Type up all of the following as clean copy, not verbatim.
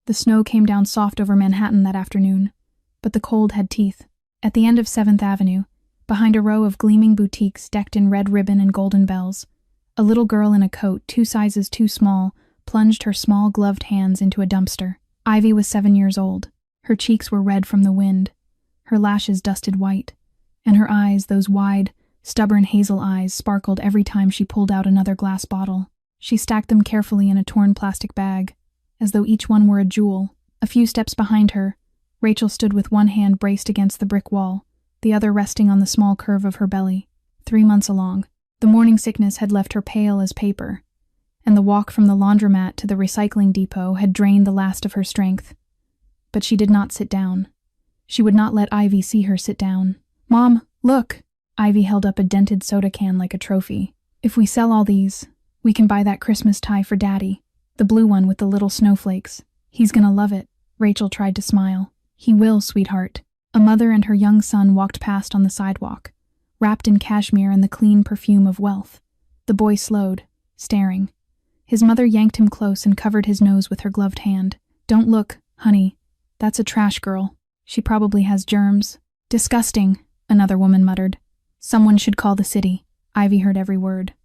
The snow came down soft over Manhattan that afternoon, but the cold had teeth. At the end of 7th Avenue, behind a row of gleaming boutiques decked in red ribbon and golden bells, a little girl in a coat 2 sizes too small plunged her small gloved hands into a dumpster. Ivy was 7 years old. Her cheeks were red from the wind, her lashes dusted white, and her eyes, those wide, stubborn hazel eyes, sparkled every time she pulled out another glass bottle. She stacked them carefully in a torn plastic bag, as though each one were a jewel. A few steps behind her, Rachel stood with one hand braced against the brick wall, the other resting on the small curve of her belly. 3 months along, the morning sickness had left her pale as paper, and the walk from the laundromat to the recycling depot had drained the last of her strength. But she did not sit down. She would not let Ivy see her sit down. "Mom, look!" Ivy held up a dented soda can like a trophy. "If we sell all these, we can buy that Christmas tie for Daddy. The blue one with the little snowflakes. He's gonna love it." Rachel tried to smile. "He will, sweetheart." A mother and her young son walked past on the sidewalk, wrapped in cashmere and the clean perfume of wealth. The boy slowed, staring. His mother yanked him close and covered his nose with her gloved hand. "Don't look, honey. That's a trash girl. She probably has germs." "Disgusting," another woman muttered. "Someone should call the city." Ivy heard every word.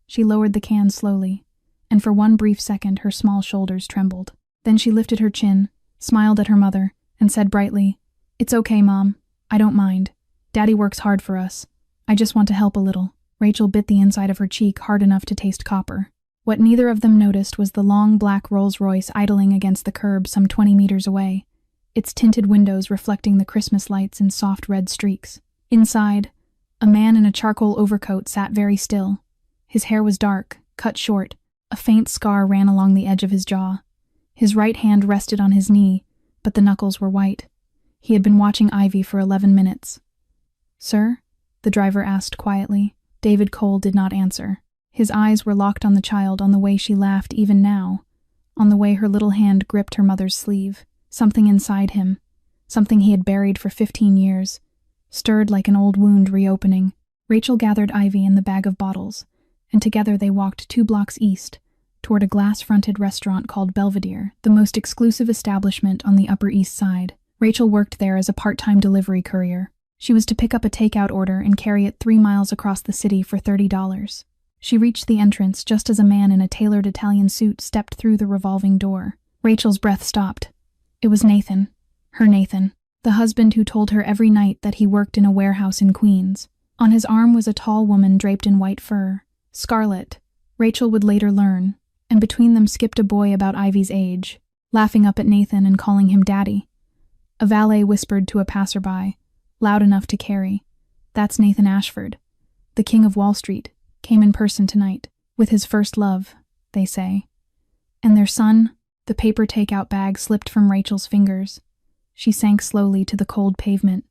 She lowered the can slowly, and for one brief second her small shoulders trembled. Then she lifted her chin, smiled at her mother, and said brightly, "It's okay, Mom. I don't mind. Daddy works hard for us. I just want to help a little." Rachel bit the inside of her cheek hard enough to taste copper. What neither of them noticed was the long black Rolls-Royce idling against the curb some 20 meters away, its tinted windows reflecting the Christmas lights in soft red streaks. Inside, a man in a charcoal overcoat sat very still. His hair was dark, cut short. A faint scar ran along the edge of his jaw. His right hand rested on his knee, but the knuckles were white. He had been watching Ivy for 11 minutes. "Sir?" the driver asked quietly. David Cole did not answer. His eyes were locked on the child, on the way she laughed even now, on the way her little hand gripped her mother's sleeve. Something inside him, something he had buried for 15 years, stirred like an old wound reopening. Rachel gathered Ivy and the bag of bottles, and together they walked 2 blocks east, toward a glass-fronted restaurant called Belvedere, the most exclusive establishment on the Upper East Side. Rachel worked there as a part-time delivery courier. She was to pick up a takeout order and carry it 3 miles across the city for $30. She reached the entrance just as a man in a tailored Italian suit stepped through the revolving door. Rachel's breath stopped. It was Nathan, her Nathan, the husband who told her every night that he worked in a warehouse in Queens. On his arm was a tall woman draped in white fur. Scarlet, Rachel would later learn, and between them skipped a boy about Ivy's age, laughing up at Nathan and calling him Daddy. A valet whispered to a passerby, loud enough to carry, "That's Nathan Ashford, the King of Wall Street, came in person tonight, with his first love, they say." And their son? The paper takeout bag slipped from Rachel's fingers. She sank slowly to the cold pavement,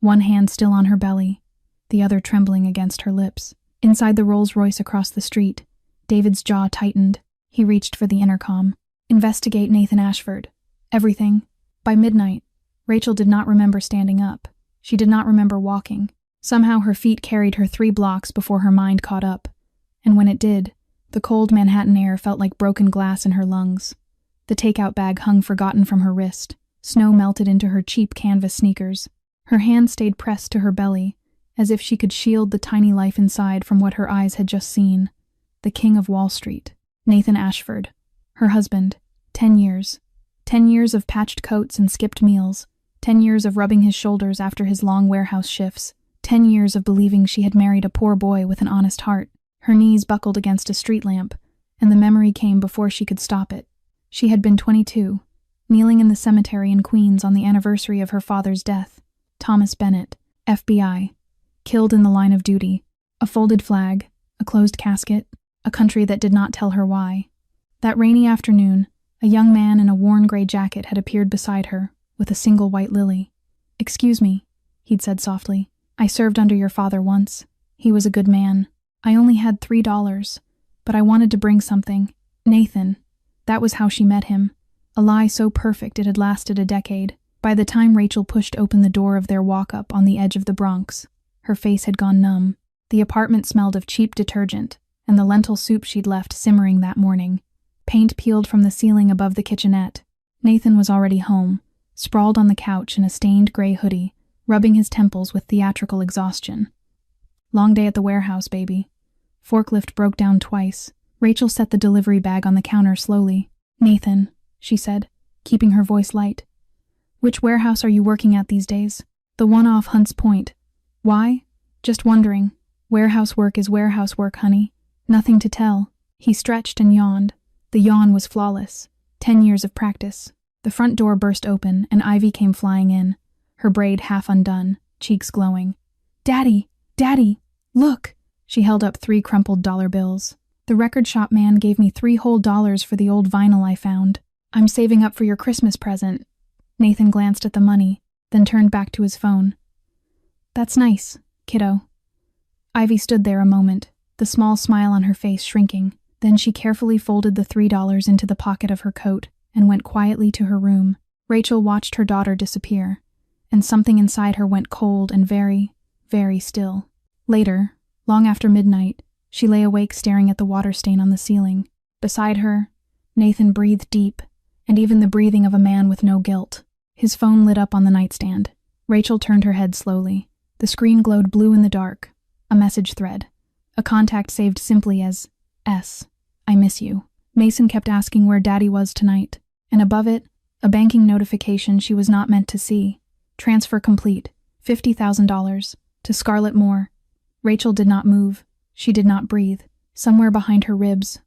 one hand still on her belly, the other trembling against her lips. Inside the Rolls-Royce across the street, David's jaw tightened. He reached for the intercom. "Investigate Nathan Ashford. Everything." By midnight, Rachel did not remember standing up. She did not remember walking. Somehow her feet carried her 3 blocks before her mind caught up, and when it did, the cold Manhattan air felt like broken glass in her lungs. The takeout bag hung forgotten from her wrist. Snow melted into her cheap canvas sneakers. Her hand stayed pressed to her belly, as if she could shield the tiny life inside from what her eyes had just seen. The King of Wall Street. Nathan Ashford. Her husband. 10 years. 10 years of patched coats and skipped meals. 10 years of rubbing his shoulders after his long warehouse shifts. 10 years of believing she had married a poor boy with an honest heart. Her knees buckled against a street lamp, and the memory came before she could stop it. She had been 22, kneeling in the cemetery in Queens on the anniversary of her father's death. Thomas Bennett, FBI, killed in the line of duty. A folded flag, a closed casket, a country that did not tell her why. That rainy afternoon, a young man in a worn gray jacket had appeared beside her, with a single white lily. "Excuse me," he'd said softly. "I served under your father once. He was a good man. I only had $3, but I wanted to bring something. Nathan." That was how she met him. A lie so perfect it had lasted a decade. By the time Rachel pushed open the door of their walk-up on the edge of the Bronx, her face had gone numb. The apartment smelled of cheap detergent, and the lentil soup she'd left simmering that morning. Paint peeled from the ceiling above the kitchenette. Nathan was already home, sprawled on the couch in a stained gray hoodie, rubbing his temples with theatrical exhaustion. Long day at the warehouse, baby. Forklift broke down twice. Rachel set the delivery bag on the counter slowly. Nathan, she said, keeping her voice light. Which warehouse are you working at these days? The one off Hunts Point. Why? Just wondering. Warehouse work is warehouse work, honey. Nothing to tell. He stretched and yawned. The yawn was flawless. 10 years of practice. The front door burst open and Ivy came flying in, her braid half undone, cheeks glowing. Daddy! Daddy! Look! She held up 3 crumpled dollar bills. The record shop man gave me $3 whole for the old vinyl I found. I'm saving up for your Christmas present. Nathan glanced at the money, then turned back to his phone. That's nice, kiddo. Ivy stood there a moment, the small smile on her face shrinking. Then she carefully folded the $3 into the pocket of her coat and went quietly to her room. Rachel watched her daughter disappear, and something inside her went cold and very, very still. Later, long after midnight, she lay awake staring at the water stain on the ceiling. Beside her, Nathan breathed deep, and even the breathing of a man with no guilt. His phone lit up on the nightstand. Rachel turned her head slowly. The screen glowed blue in the dark. A message thread. A contact saved simply as S. I miss you. Mason kept asking where Daddy was tonight, and above it, a banking notification she was not meant to see. Transfer complete. $50,000. To Scarlett Moore. Rachel did not move. She did not breathe. Somewhere behind her ribs,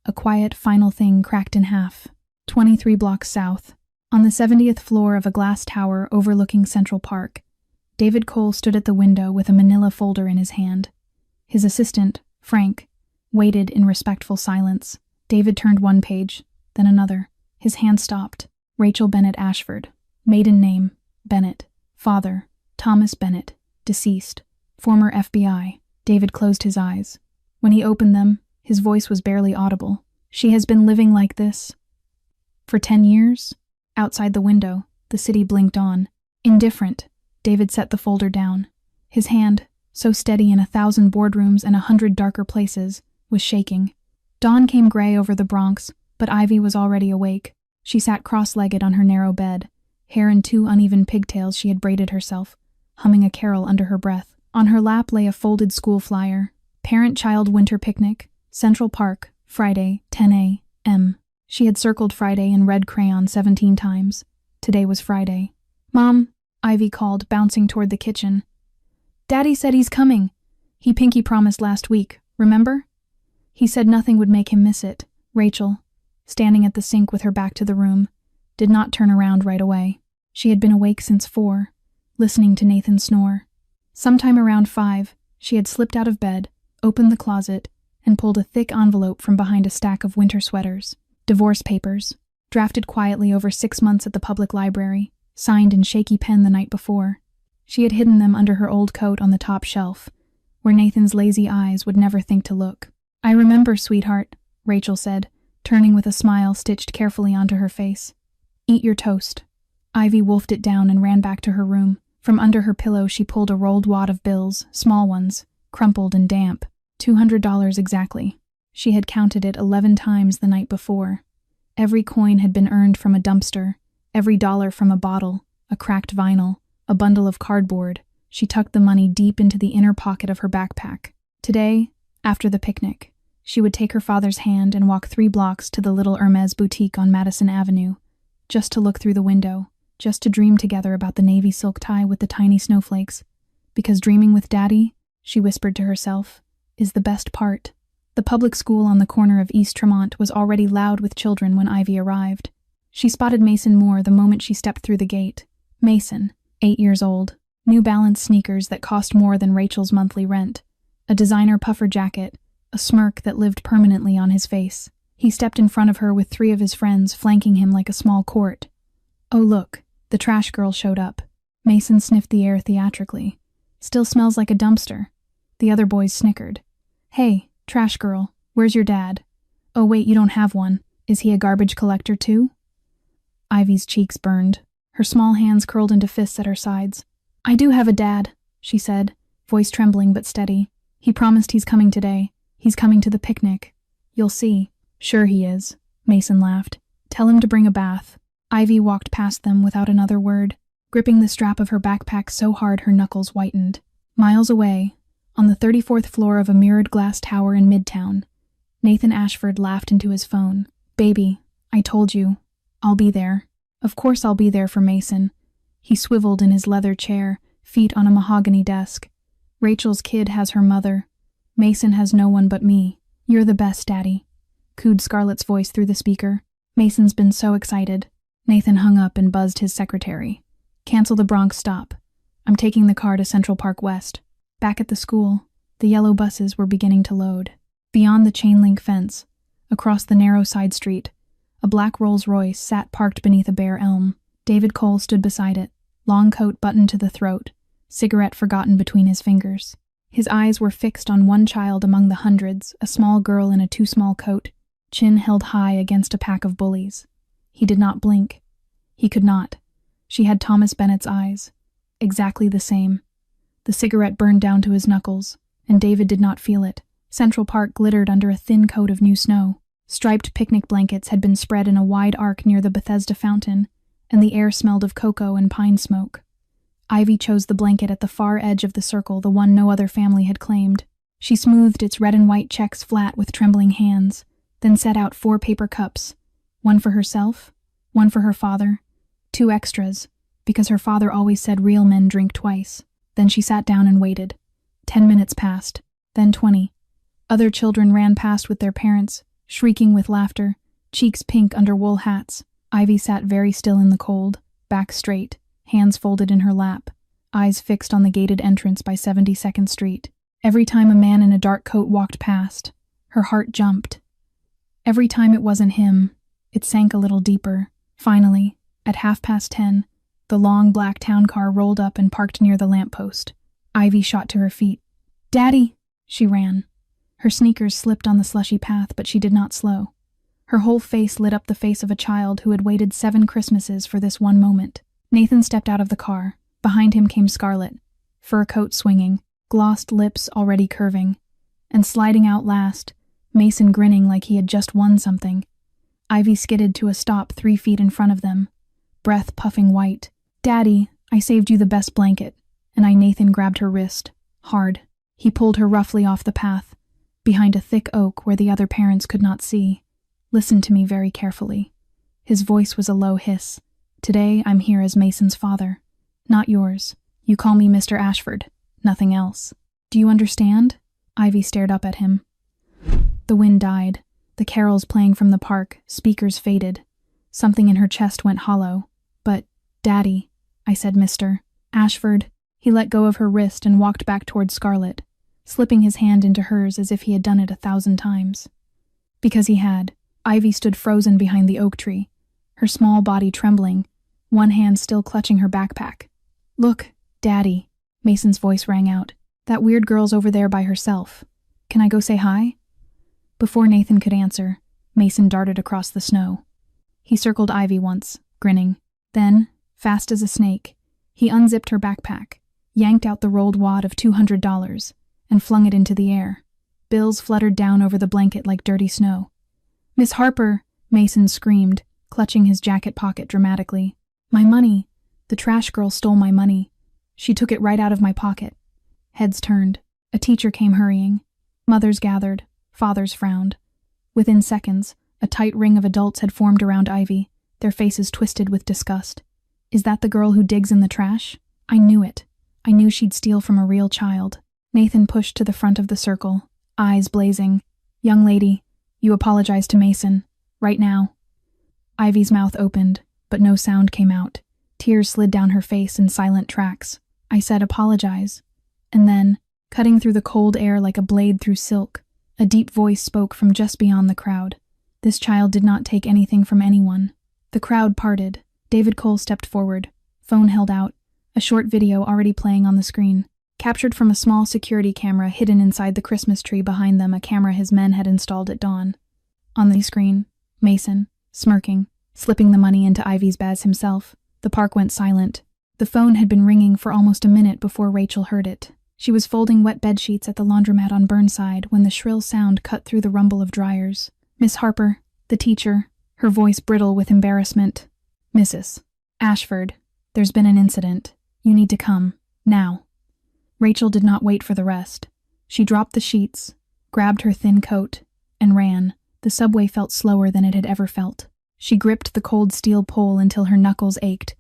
a quiet final thing cracked in half. 23 blocks south. On the 70th floor of a glass tower overlooking Central Park, David Cole stood at the window with a manila folder in his hand. His assistant, Frank, waited in respectful silence. David turned one page, then another. His hand stopped. Rachel Bennett Ashford. Maiden name, Bennett. Father, Thomas Bennett. Deceased. Former FBI. David closed his eyes. When he opened them, his voice was barely audible. She has been living like this for 10 years? Outside the window, the city blinked on. Indifferent, David set the folder down. His hand, so steady in 1,000 boardrooms and 100 darker places, was shaking. Dawn came gray over the Bronx, but Ivy was already awake. She sat cross-legged on her narrow bed, hair in 2 uneven pigtails she had braided herself, humming a carol under her breath. On her lap lay a folded school flyer. Parent-child winter picnic, Central Park, Friday, 10 a.m. She had circled Friday in red crayon 17 times. Today was Friday. Mom, Ivy called, bouncing toward the kitchen. Daddy said he's coming. He pinky promised last week, remember? He said nothing would make him miss it. Rachel, standing at the sink with her back to the room, did not turn around right away. She had been awake since 4, listening to Nathan snore. Sometime around 5, she had slipped out of bed, opened the closet, and pulled a thick envelope from behind a stack of winter sweaters. Divorce papers, drafted quietly over 6 months at the public library, signed in shaky pen the night before. She had hidden them under her old coat on the top shelf, where Nathan's lazy eyes would never think to look. I remember, sweetheart, Rachel said, turning with a smile stitched carefully onto her face. Eat your toast. Ivy wolfed it down and ran back to her room. From under her pillow she pulled a rolled wad of bills, small ones, crumpled and damp. $200 exactly. She had counted it 11 times the night before. Every coin had been earned from a dumpster, every dollar from a bottle, a cracked vinyl, a bundle of cardboard. She tucked the money deep into the inner pocket of her backpack. Today, after the picnic, she would take her father's hand and walk 3 blocks to the little Hermes boutique on Madison Avenue, just to look through the window, just to dream together about the navy silk tie with the tiny snowflakes. Because dreaming with Daddy, she whispered to herself, is the best part. The public school on the corner of East Tremont was already loud with children when Ivy arrived. She spotted Mason Moore the moment she stepped through the gate. Mason, 8 years old, New Balance sneakers that cost more than Rachel's monthly rent, a designer puffer jacket, a smirk that lived permanently on his face. He stepped in front of her with 3 of his friends flanking him like a small court. Oh look, the trash girl showed up. Mason sniffed the air theatrically. Still smells like a dumpster. The other boys snickered. Hey, trash girl, where's your dad? Oh wait, you don't have one. Is he a garbage collector too? Ivy's cheeks burned. Her small hands curled into fists at her sides. I do have a dad, she said, voice trembling but steady. He promised he's coming today. He's coming to the picnic. You'll see. Sure he is, Mason laughed. Tell him to bring a bath. Ivy walked past them without another word, gripping the strap of her backpack so hard her knuckles whitened. Miles away, on the 34th floor of a mirrored glass tower in Midtown, Nathan Ashford laughed into his phone. "Baby, I told you. I'll be there. Of course I'll be there for Mason." He swiveled in his leather chair, feet on a mahogany desk. "Rachel's kid has her mother. Mason has no one but me. You're the best, Daddy," cooed Scarlett's voice through the speaker. Mason's been so excited. Nathan hung up and buzzed his secretary. "Cancel the Bronx stop. I'm taking the car to Central Park West." Back at the school, the yellow buses were beginning to load. Beyond the chain-link fence, across the narrow side street, a black Rolls-Royce sat parked beneath a bare elm. David Cole stood beside it, long coat buttoned to the throat, cigarette forgotten between his fingers. His eyes were fixed on one child among the hundreds, a small girl in a too-small coat, chin held high against a pack of bullies. He did not blink. He could not. She had Thomas Bennett's eyes. Exactly the same. The cigarette burned down to his knuckles, and David did not feel it. Central Park glittered under a thin coat of new snow. Striped picnic blankets had been spread in a wide arc near the Bethesda fountain, and the air smelled of cocoa and pine smoke. Ivy chose the blanket at the far edge of the circle, the one no other family had claimed. She smoothed its red and white checks flat with trembling hands, then set out 4 paper cups, one for herself, one for her father, 2 extras, because her father always said real men drink twice. Then she sat down and waited. 10 minutes passed, then 20. Other children ran past with their parents, shrieking with laughter, cheeks pink under wool hats. Ivy sat very still in the cold, back straight, hands folded in her lap, eyes fixed on the gated entrance by 72nd Street. Every time a man in a dark coat walked past, her heart jumped. Every time it wasn't him, it sank a little deeper. Finally, at 10:30, the long black town car rolled up and parked near the lamppost. Ivy shot to her feet. "Daddy!" She ran. Her sneakers slipped on the slushy path, but she did not slow. Her whole face lit up the face of a child who had waited 7 Christmases for this one moment. Nathan stepped out of the car. Behind him came Scarlett, fur coat swinging, glossed lips already curving, and sliding out last, Mason grinning like he had just won something. Ivy skidded to a stop 3 feet in front of them, breath puffing white. "Daddy, I saved you the best blanket," and Nathan grabbed her wrist, hard. He pulled her roughly off the path, behind a thick oak where the other parents could not see. "Listen to me very carefully." His voice was a low hiss. "Today I'm here as Mason's father, not yours. You call me Mr. Ashford, nothing else. Do you understand?" Ivy stared up at him. The wind died, the carols playing from the park, speakers faded. Something in her chest went hollow. "But, Daddy," I said, "Mr. Ashford." He let go of her wrist and walked back toward Scarlett, slipping his hand into hers as if he had done it 1,000 times. Because he had, Ivy stood frozen behind the oak tree, her small body trembling, one hand still clutching her backpack. "Look, Daddy," Mason's voice rang out. "That weird girl's over there by herself. Can I go say hi?" Before Nathan could answer, Mason darted across the snow. He circled Ivy once, grinning. Then, fast as a snake, he unzipped her backpack, yanked out the rolled wad of $200, and flung it into the air. Bills fluttered down over the blanket like dirty snow. "Miss Harper!" Mason screamed, clutching his jacket pocket dramatically. "My money! The trash girl stole my money. She took it right out of my pocket." Heads turned. A teacher came hurrying. Mothers gathered. Fathers frowned. Within seconds, a tight ring of adults had formed around Ivy, their faces twisted with disgust. "Is that the girl who digs in the trash? I knew it. I knew she'd steal from a real child." Nathan pushed to the front of the circle, eyes blazing. "Young lady, you apologize to Mason. Right now." Ivy's mouth opened, but no sound came out. Tears slid down her face in silent tracks. "I said apologize." And then, cutting through the cold air like a blade through silk, a deep voice spoke from just beyond the crowd. This child did not take anything from anyone. The crowd parted. David Cole stepped forward, phone held out, a short video already playing on the screen. Captured from a small security camera hidden inside the Christmas tree behind them, a camera his men had installed at dawn. On the screen, Mason, smirking, slipping the money into Ivy's baz himself. The park went silent. The phone had been ringing for almost a minute before Rachel heard it. She was folding wet bedsheets at the laundromat on Burnside when the shrill sound cut through the rumble of dryers. "Miss Harper," the teacher, her voice brittle with embarrassment. Mrs. Ashford, there's been an incident. You need to come. Now. Rachel did not wait for the rest. She dropped the sheets, grabbed her thin coat, and ran. The subway felt slower than it had ever felt. She gripped the cold steel pole until her knuckles ached,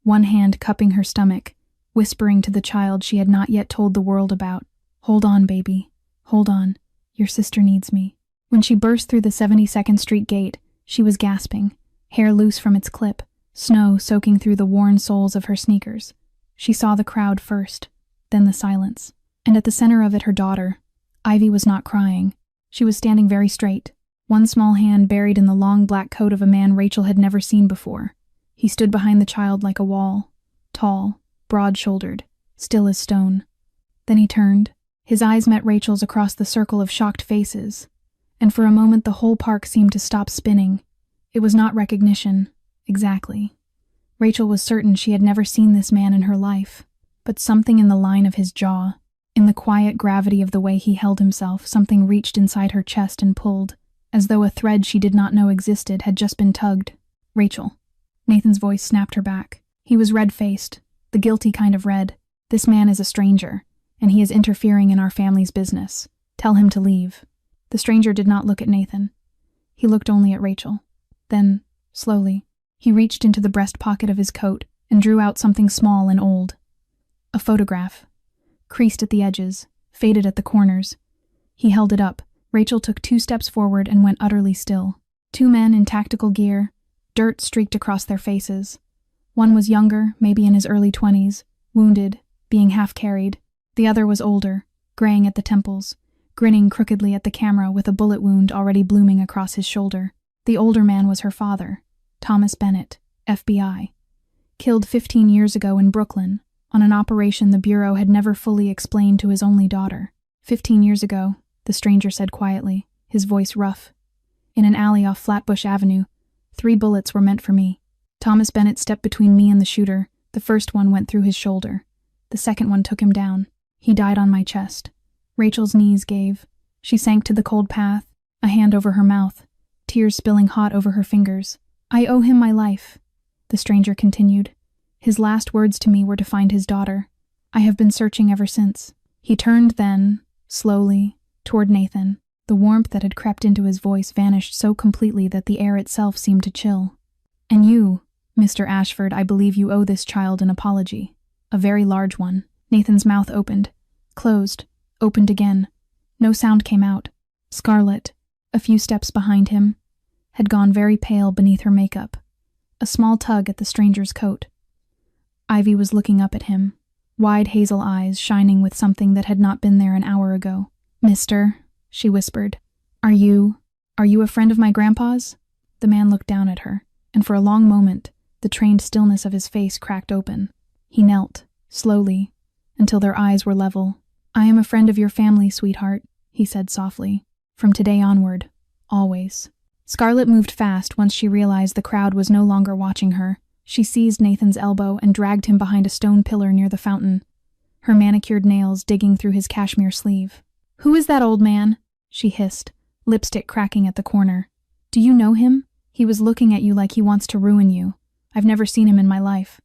one hand cupping her stomach, whispering to the child she had not yet told the world about. Hold on, baby. Hold on. Your sister needs me. When she burst through the 72nd Street gate, she was gasping, hair loose from its clip, snow soaking through the worn soles of her sneakers. She saw the crowd first, then the silence. And at the center of it, her daughter. Ivy was not crying. She was standing very straight, one small hand buried in the long black coat of a man Rachel had never seen before. He stood behind the child like a wall, tall, broad-shouldered, still as stone. Then he turned. His eyes met Rachel's across the circle of shocked faces, and for a moment the whole park seemed to stop spinning. It was not recognition, exactly. Rachel was certain she had never seen this man in her life, but something in the line of his jaw, in the quiet gravity of the way he held himself, something reached inside her chest and pulled, as though a thread she did not know existed had just been tugged. Rachel. Nathan's voice snapped her back. He was red-faced, the guilty kind of red. This man is a stranger, and he is interfering in our family's business. Tell him to leave. The stranger did not look at Nathan. He looked only at Rachel. Then, slowly, he reached into the breast pocket of his coat and drew out something small and old. A photograph. Creased at the edges, faded at the corners. He held it up. Rachel took 2 steps forward and went utterly still. 2 men in tactical gear, dirt streaked across their faces. One was younger, maybe in his early 20s, wounded, being half-carried. The other was older, graying at the temples, grinning crookedly at the camera with a bullet wound already blooming across his shoulder. The older man was her father, Thomas Bennett, FBI. Killed 15 years ago in Brooklyn, on an operation the Bureau had never fully explained to his only daughter. 15 years ago, the stranger said quietly, his voice rough. In an alley off Flatbush Avenue, 3 bullets were meant for me. Thomas Bennett stepped between me and the shooter. The first one went through his shoulder. The second one took him down. He died on my chest. Rachel's knees gave. She sank to the cold path, a hand over her mouth, tears spilling hot over her fingers. I owe him my life, the stranger continued. His last words to me were to find his daughter. I have been searching ever since. He turned then, slowly, toward Nathan. The warmth that had crept into his voice vanished so completely that the air itself seemed to chill. And you, Mr. Ashford, I believe you owe this child an apology. A very large one. Nathan's mouth opened, closed, opened again. No sound came out. Scarlet, a few steps behind him, had gone very pale beneath her makeup. A small tug at the stranger's coat. Ivy was looking up at him, wide hazel eyes shining with something that had not been there an hour ago. Mister, she whispered, are you a friend of my grandpa's? The man looked down at her, and for a long moment, the trained stillness of his face cracked open. He knelt, slowly, until their eyes were level. I am a friend of your family, sweetheart, he said softly. From today onward, always. Scarlett moved fast once she realized the crowd was no longer watching her. She seized Nathan's elbow and dragged him behind a stone pillar near the fountain, her manicured nails digging through his cashmere sleeve. Who is that old man? She hissed, lipstick cracking at the corner. Do you know him? He was looking at you like he wants to ruin you. I've never seen him in my life.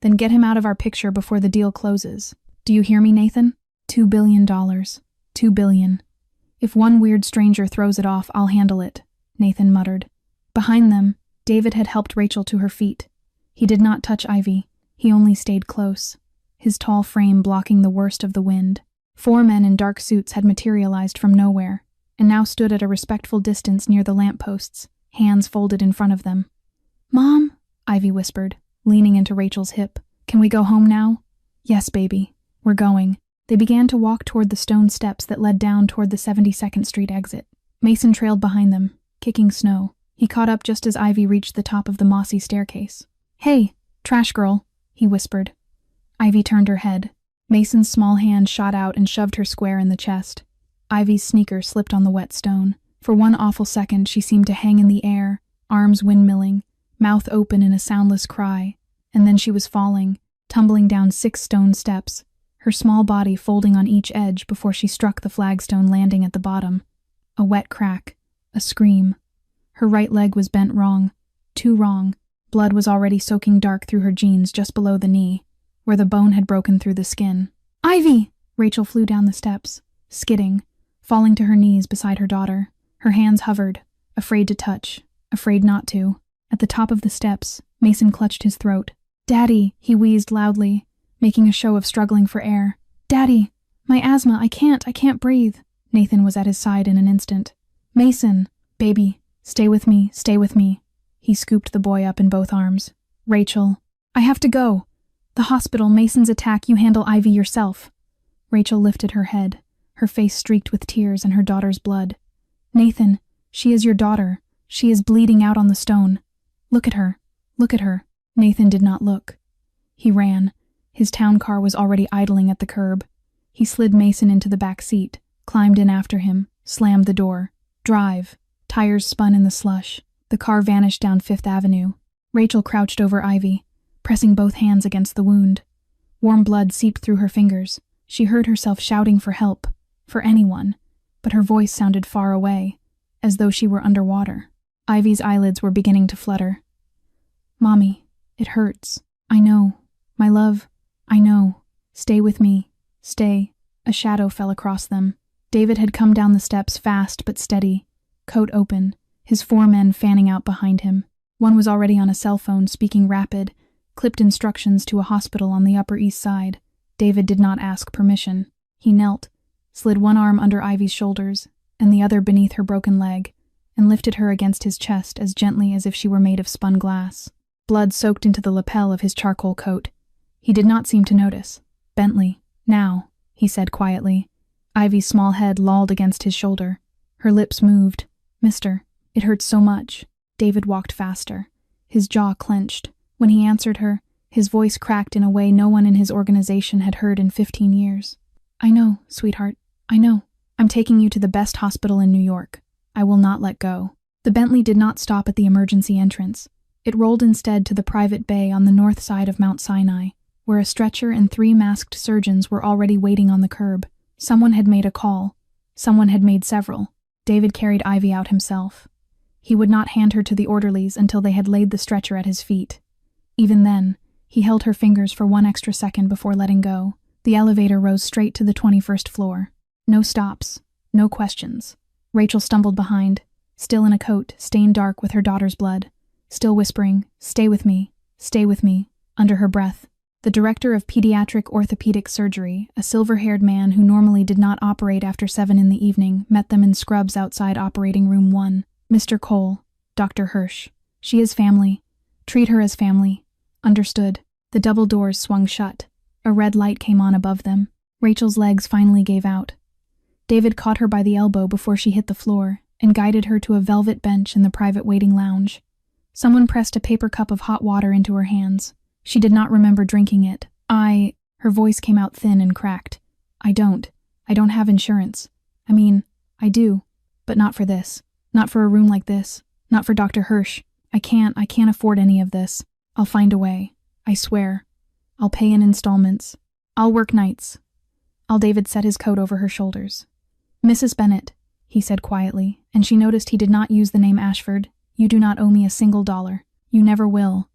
Then get him out of our picture before the deal closes. Do you hear me, Nathan? $2 billion. $2 billion. If one weird stranger throws it off, I'll handle it, Nathan muttered. Behind them, David had helped Rachel to her feet. He did not touch Ivy. He only stayed close, his tall frame blocking the worst of the wind. 4 men in dark suits had materialized from nowhere, and now stood at a respectful distance near the lampposts, hands folded in front of them. Mom, Ivy whispered, leaning into Rachel's hip. Can we go home now? Yes, baby. We're going. They began to walk toward the stone steps that led down toward the 72nd Street exit. Mason trailed behind them, kicking snow. He caught up just as Ivy reached the top of the mossy staircase. Hey, trash girl, he whispered. Ivy turned her head. Mason's small hand shot out and shoved her square in the chest. Ivy's sneaker slipped on the wet stone. For one awful second she seemed to hang in the air, arms windmilling, mouth open in a soundless cry, and then she was falling, tumbling down 6 stone steps, her small body folding on each edge before she struck the flagstone landing at the bottom. A wet crack, a scream. Her right leg was bent wrong, too wrong, Blood was already soaking dark through her jeans just below the knee, where the bone had broken through the skin. "Ivy!" Rachel flew down the steps, skidding, falling to her knees beside her daughter. Her hands hovered, afraid to touch, afraid not to. At the top of the steps, Mason clutched his throat. "Daddy," he wheezed loudly, making a show of struggling for air. "Daddy, my asthma, I can't breathe." Nathan was at his side in an instant. "Mason, baby, stay with me, stay with me." He scooped the boy up in both arms. "Rachel, I have to go. The hospital, Mason's attack, you handle Ivy yourself." Rachel lifted her head, her face streaked with tears and her daughter's blood. "Nathan, she is your daughter. She is bleeding out on the stone. Look at her. Look at her." Nathan did not look. He ran. His town car was already idling at the curb. He slid Mason into the back seat, climbed in after him, slammed the door. Drive. Tires spun in the slush. The car vanished down Fifth Avenue. Rachel crouched over Ivy, pressing both hands against the wound. Warm blood seeped through her fingers. She heard herself shouting for help, for anyone, but her voice sounded far away, as though she were underwater. Ivy's eyelids were beginning to flutter. "Mommy, it hurts. I know. My love, I know. Stay with me. Stay." A shadow fell across them. David had come down the steps fast but steady, coat open, his 4 men fanning out behind him. One was already on a cell phone speaking rapid, clipped instructions to a hospital on the Upper East Side. David did not ask permission. He knelt, slid one arm under Ivy's shoulders and the other beneath her broken leg, and lifted her against his chest as gently as if she were made of spun glass. Blood soaked into the lapel of his charcoal coat. He did not seem to notice. "Bentley, now," he said quietly. Ivy's small head lolled against his shoulder. Her lips moved. "Mister, it hurts so much." David walked faster, his jaw clenched. When he answered her, his voice cracked in a way no one in his organization had heard in 15 years. "I know, sweetheart, I know. I'm taking you to the best hospital in New York. I will not let go." The Bentley did not stop at the emergency entrance. It rolled instead to the private bay on the north side of Mount Sinai, where a stretcher and 3 masked surgeons were already waiting on the curb. Someone had made a call. Someone had made several. David carried Ivy out himself. He would not hand her to the orderlies until they had laid the stretcher at his feet. Even then, he held her fingers for 1 extra second before letting go. The elevator rose straight to the 21st floor. No stops, no questions. Rachel stumbled behind, still in a coat, stained dark with her daughter's blood, still whispering, "Stay with me, under her breath. The director of pediatric orthopedic surgery, a silver-haired man who normally did not operate after 7 in the evening, met them in scrubs outside operating room 1. "Mr. Cole, Dr. Hirsch. She is family. Treat her as family. Understood." The double doors swung shut. A red light came on above them. Rachel's legs finally gave out. David caught her by the elbow before she hit the floor and guided her to a velvet bench in the private waiting lounge. Someone pressed a paper cup of hot water into her hands. She did not remember drinking it. Her voice came out thin and cracked. I don't have insurance. I mean, I do, but not for this. Not for a room like this. Not for Dr. Hirsch. I can't afford any of this. I'll find a way. I swear. I'll pay in installments. I'll work nights." David set his coat over her shoulders. "Mrs. Bennett," he said quietly, and she noticed he did not use the name Ashford. "You do not owe me a single dollar. You never will.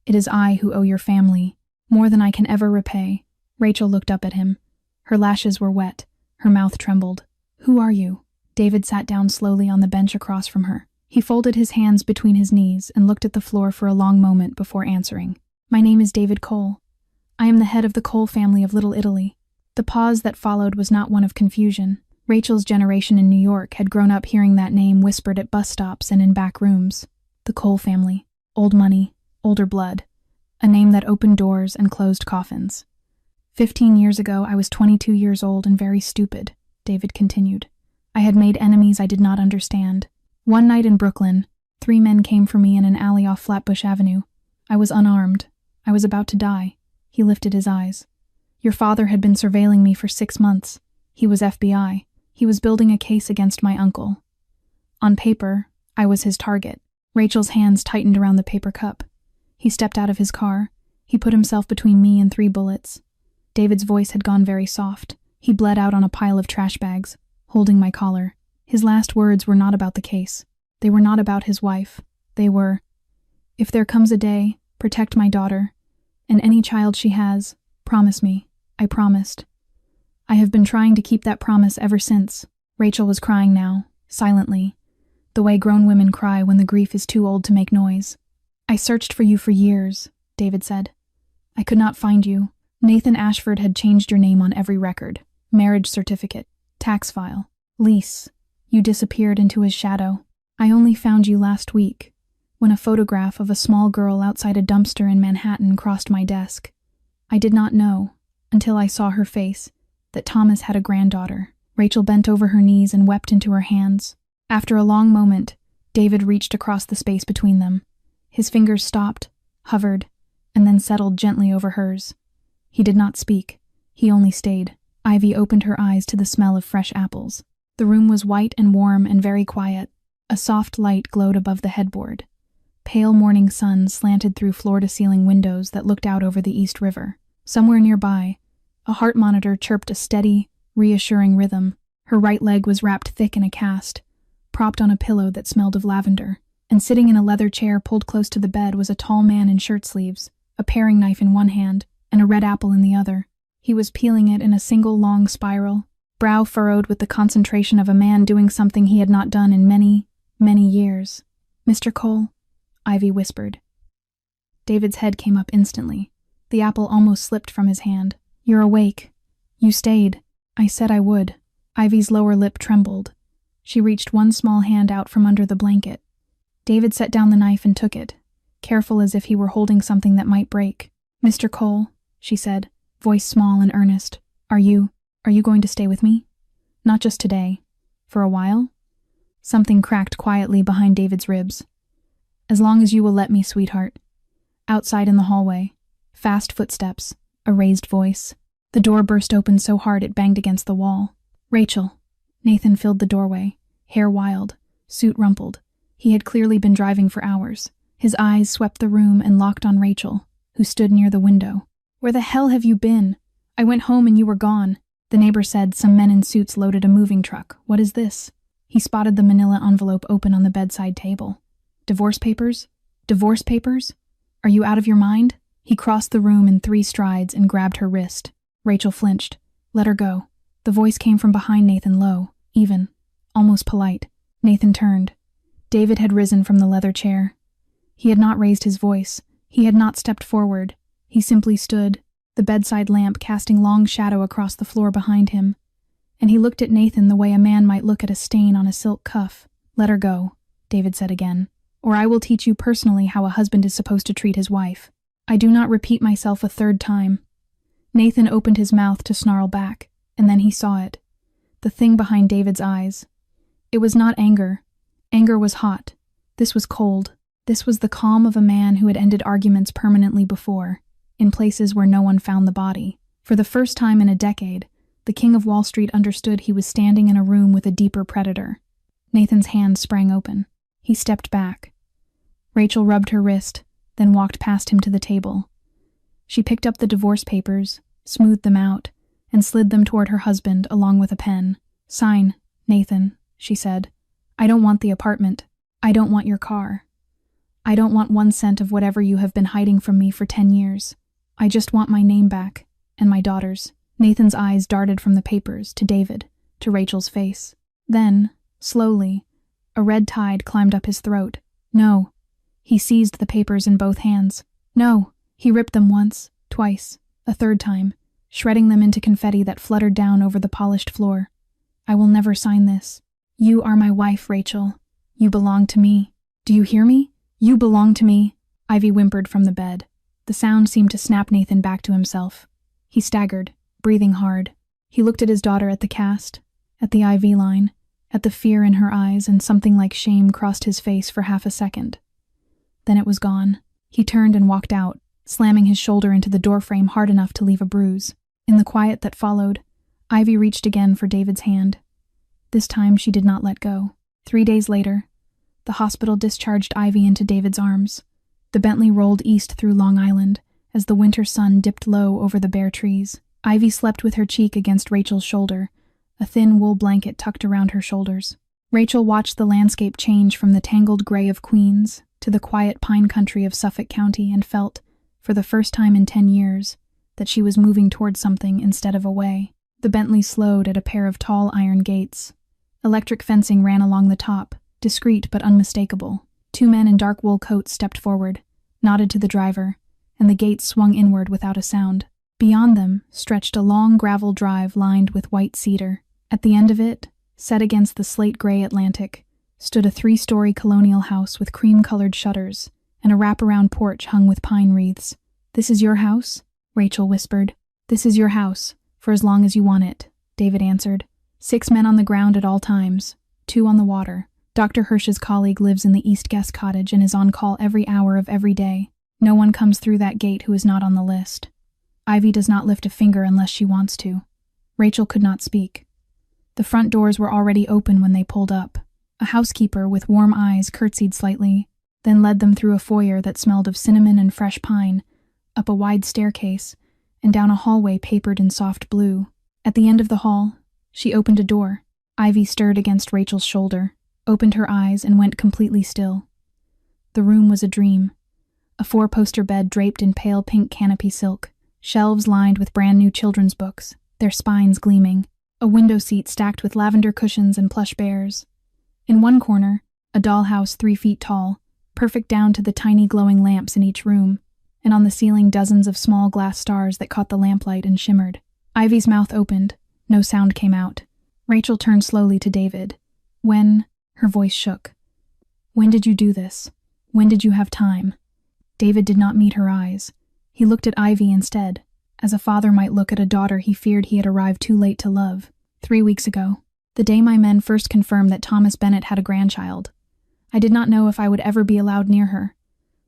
It is I who owe your family, more than I can ever repay." Rachel looked up at him. Her lashes were wet. Her mouth trembled. "Who are you?" David sat down slowly on the bench across from her. He folded his hands between his knees and looked at the floor for a long moment before answering. "My name is David Cole. I am the head of the Cole family of Little Italy." The pause that followed was not one of confusion. Rachel's generation in New York had grown up hearing that name whispered at bus stops and in back rooms. The Cole family. Old money. Older blood. A name that opened doors and closed coffins. 15 years ago, I was 22 years old and very stupid, David continued. I had made enemies I did not understand. One night in Brooklyn, 3 men came for me in an alley off Flatbush Avenue. I was unarmed. I was about to die. He lifted his eyes. Your father had been surveilling me for 6 months. He was FBI. He was building a case against my uncle. On paper, I was his target. Rachel's hands tightened around the paper cup. He stepped out of his car. He put himself between me and 3 bullets. David's voice had gone very soft. He bled out on a pile of trash bags, holding my collar. His last words were not about the case. They were not about his wife. They were, If there comes a day, protect my daughter, and any child she has, promise me." I promised. I have been trying to keep that promise ever since. Rachel was crying now, silently, the way grown women cry when the grief is too old to make noise. "I searched for you for years," David said. "I could not find you. Nathan Ashford had changed your name on every record, marriage certificate, tax file, lease. You disappeared into his shadow. I only found you last week, when a photograph of a small girl outside a dumpster in Manhattan crossed my desk. I did not know, until I saw her face, that Thomas had a granddaughter." Rachel bent over her knees and wept into her hands. After a long moment, David reached across the space between them. His fingers stopped, hovered, and then settled gently over hers. He did not speak. He only stayed. Ivy opened her eyes to the smell of fresh apples. The room was white and warm and very quiet. A soft light glowed above the headboard. Pale morning sun slanted through floor-to-ceiling windows that looked out over the East River. Somewhere nearby, a heart monitor chirped a steady, reassuring rhythm. Her right leg was wrapped thick in a cast, propped on a pillow that smelled of lavender, and sitting in a leather chair pulled close to the bed was a tall man in shirt sleeves, a paring knife in one hand and a red apple in the other. He was peeling it in a single long spiral, brow furrowed with the concentration of a man doing something he had not done in many, many years. "Mr. Cole," Ivy whispered. David's head came up instantly. The apple almost slipped from his hand. "You're awake. You stayed. I said I would." Ivy's lower lip trembled. She reached one small hand out from under the blanket. David set down the knife and took it, careful as if he were holding something that might break. "Mr. Cole," she said, voice small and earnest, Are you going to stay with me? Not just today. For a while?" Something cracked quietly behind David's ribs. "As long as you will let me, sweetheart." Outside in the hallway, fast footsteps, a raised voice. The door burst open so hard it banged against the wall. "Rachel." Nathan filled the doorway, hair wild, suit rumpled. He had clearly been driving for hours. His eyes swept the room and locked on Rachel, who stood near the window. "Where the hell have you been? I went home and you were gone." The neighbor said some men in suits loaded a moving truck. "What is this?" He spotted the manila envelope open on the bedside table. "Divorce papers? Divorce papers? Are you out of your mind?" He crossed the room in 3 strides and grabbed her wrist. Rachel flinched. "Let her go." The voice came from behind Nathan, low, even, almost polite. Nathan turned. David had risen from the leather chair. He had not raised his voice. He had not stepped forward. He simply stood, the bedside lamp casting long shadow across the floor behind him. And he looked at Nathan the way a man might look at a stain on a silk cuff. "Let her go," David said again, "or I will teach you personally how a husband is supposed to treat his wife. I do not repeat myself a 3rd time." Nathan opened his mouth to snarl back, and then he saw it. The thing behind David's eyes. It was not anger. Anger was hot. This was cold. This was the calm of a man who had ended arguments permanently before, in places where no one found the body. For the first time in a decade, the King of Wall Street understood he was standing in a room with a deeper predator. Nathan's hand sprang open. He stepped back. Rachel rubbed her wrist, then walked past him to the table. She picked up the divorce papers, smoothed them out, and slid them toward her husband along with a pen. "Sign, Nathan," she said. "I don't want the apartment. I don't want your car. I don't want 1 cent of whatever you have been hiding from me for 10 years. I just want my name back, and my daughter's." Nathan's eyes darted from the papers to David, to Rachel's face. Then, slowly, a red tide climbed up his throat. "No." He seized the papers in both hands. "No." He ripped them once, twice, a 3rd time, shredding them into confetti that fluttered down over the polished floor. "I will never sign this. You are my wife, Rachel. You belong to me. Do you hear me? You belong to me." Ivy whimpered from the bed. The sound seemed to snap Nathan back to himself. He staggered, breathing hard. He looked at his daughter at the cast, at the IV line, at the fear in her eyes, and something like shame crossed his face for half a second. Then it was gone. He turned and walked out, slamming his shoulder into the doorframe hard enough to leave a bruise. In the quiet that followed, Ivy reached again for David's hand. This time she did not let go. 3 days later, the hospital discharged Ivy into David's arms. The Bentley rolled east through Long Island as the winter sun dipped low over the bare trees. Ivy slept with her cheek against Rachel's shoulder, a thin wool blanket tucked around her shoulders. Rachel watched the landscape change from the tangled gray of Queens to the quiet pine country of Suffolk County and felt, for the first time in 10 years, that she was moving towards something instead of away. The Bentley slowed at a pair of tall iron gates. Electric fencing ran along the top, discreet but unmistakable. 2 men in dark wool coats stepped forward, nodded to the driver, and the gates swung inward without a sound. Beyond them stretched a long gravel drive lined with white cedar. At the end of it, set against the slate-gray Atlantic, stood a 3-story colonial house with cream-colored shutters and a wraparound porch hung with pine wreaths. "This is your house?" Rachel whispered. "This is your house, for as long as you want it," David answered. 6 men on the ground at all times, 2 on the water. Dr. Hirsch's colleague lives in the East Guest Cottage and is on call every hour of every day. No one comes through that gate who is not on the list. Ivy does not lift a finger unless she wants to. Rachel could not speak. The front doors were already open when they pulled up. A housekeeper with warm eyes curtsied slightly, then led them through a foyer that smelled of cinnamon and fresh pine, up a wide staircase, and down a hallway papered in soft blue. At the end of the hall, she opened a door. Ivy stirred against Rachel's shoulder, opened her eyes, and went completely still. The room was a dream. A 4-poster bed draped in pale pink canopy silk, shelves lined with brand-new children's books, their spines gleaming, a window seat stacked with lavender cushions and plush bears. In one corner, a dollhouse 3 feet tall, perfect down to the tiny glowing lamps in each room, and on the ceiling dozens of small glass stars that caught the lamplight and shimmered. Ivy's mouth opened. No sound came out. Rachel turned slowly to David. "When?" Her voice shook. "When did you do this? When did you have time?" David did not meet her eyes. He looked at Ivy instead, as a father might look at a daughter he feared he had arrived too late to love. 3 weeks ago, the day my men first confirmed that Thomas Bennett had a grandchild. I did not know if I would ever be allowed near her,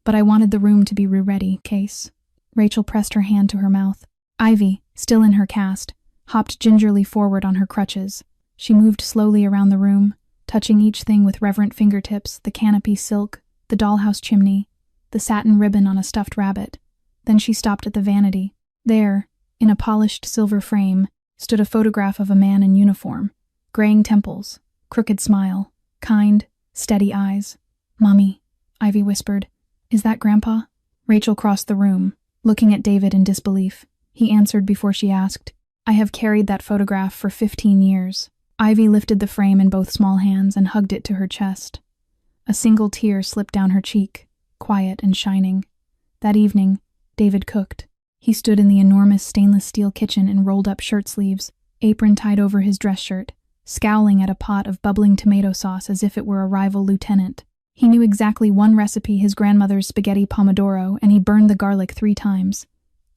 but I wanted the room to be ready, case. Rachel pressed her hand to her mouth. Ivy, still in her cast, hopped gingerly forward on her crutches. She moved slowly around the room, touching each thing with reverent fingertips, the canopy silk, the dollhouse chimney, the satin ribbon on a stuffed rabbit. Then she stopped at the vanity. There, in a polished silver frame, stood a photograph of a man in uniform, graying temples, crooked smile, kind, steady eyes. "Mommy," Ivy whispered. "Is that Grandpa?" Rachel crossed the room, looking at David in disbelief. He answered before she asked, "I have carried that photograph for 15 years. Ivy lifted the frame in both small hands and hugged it to her chest. A single tear slipped down her cheek, quiet and shining. That evening, David cooked. He stood in the enormous stainless steel kitchen in rolled-up shirt sleeves, apron tied over his dress shirt, scowling at a pot of bubbling tomato sauce as if it were a rival lieutenant. He knew exactly one recipe, his grandmother's spaghetti pomodoro, and he burned the garlic 3 times.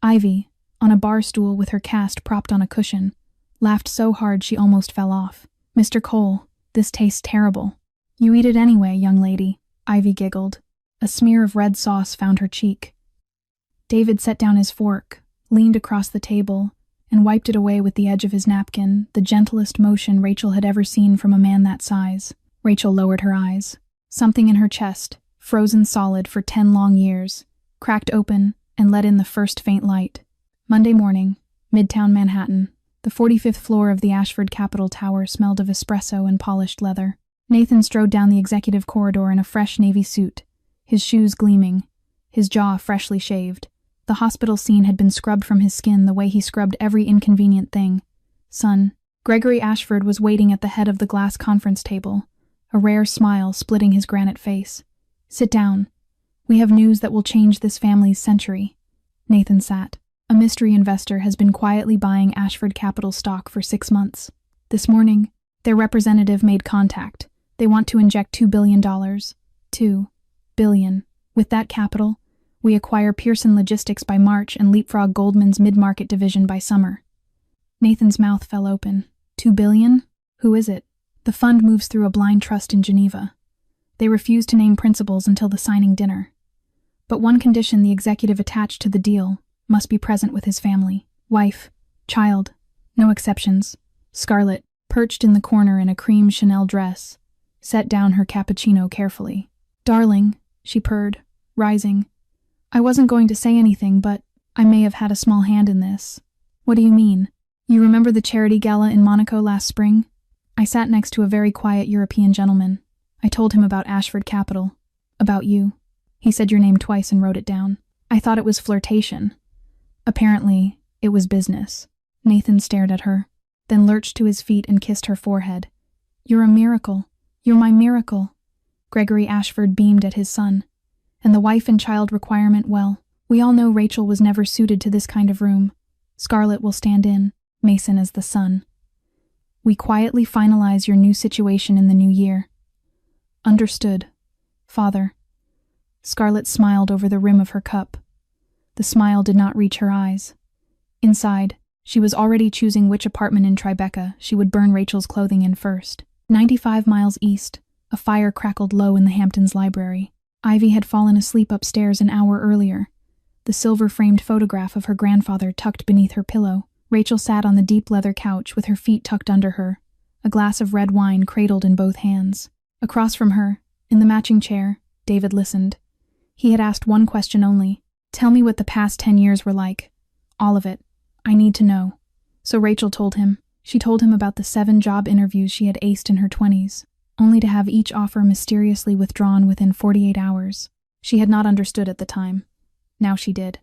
Ivy, on a bar stool with her cast propped on a cushion, laughed so hard she almost fell off. "Mr. Cole, this tastes terrible." "You eat it anyway, young lady," Ivy giggled. A smear of red sauce found her cheek. David set down his fork, leaned across the table, and wiped it away with the edge of his napkin, the gentlest motion Rachel had ever seen from a man that size. Rachel lowered her eyes. Something in her chest, frozen solid for 10 long years, cracked open and let in the first faint light. Monday morning, Midtown Manhattan. The 45th floor of the Ashford Capitol Tower smelled of espresso and polished leather. Nathan strode down the executive corridor in a fresh navy suit, his shoes gleaming, his jaw freshly shaved. The hospital scene had been scrubbed from his skin the way he scrubbed every inconvenient thing. "Son." Gregory Ashford was waiting at the head of the glass conference table, a rare smile splitting his granite face. "Sit down. We have news that will change this family's century." Nathan sat. "A mystery investor has been quietly buying Ashford Capital stock for 6 months. This morning, their representative made contact. They want to inject $2 billion. $2 billion. With that capital, we acquire Pearson Logistics by March and leapfrog Goldman's mid-market division by summer." Nathan's mouth fell open. $2 billion? Who is it? "The fund moves through a blind trust in Geneva. They refuse to name principals until the signing dinner. But one condition the executive attached to the deal must be present with his family. Wife, child, no exceptions." Scarlett, perched in the corner in a cream Chanel dress, set down her cappuccino carefully. "Darling," she purred, rising. "I wasn't going to say anything, but I may have had a small hand in this." "What do you mean? You remember the charity gala in Monaco last spring? I sat next to a very quiet European gentleman. I told him about Ashford Capital, about you. He said your name twice and wrote it down. I thought it was flirtation. Apparently, it was business. Nathan stared at her, then lurched to his feet and kissed her forehead. You're a miracle. You're my miracle. Gregory Ashford beamed at his son. And the wife and child requirement, well, we all know Rachel was never suited to this kind of room. Scarlett will stand in, Mason as the son. We quietly finalize your new situation in the new year. Understood, Father. Scarlett smiled over the rim of her cup. The smile did not reach her eyes. Inside, she was already choosing which apartment in Tribeca she would burn Rachel's clothing in first. 95 miles east, a fire crackled low in the Hamptons library. Ivy had fallen asleep upstairs an hour earlier, the silver-framed photograph of her grandfather tucked beneath her pillow. Rachel sat on the deep leather couch with her feet tucked under her, a glass of red wine cradled in both hands. Across from her, in the matching chair, David listened. He had asked one question only. Tell me what the past 10 years were like. All of it. I need to know. So Rachel told him. She told him about the 7 job interviews she had aced in her 20s, only to have each offer mysteriously withdrawn within 48 hours. She had not understood at the time. Now she did.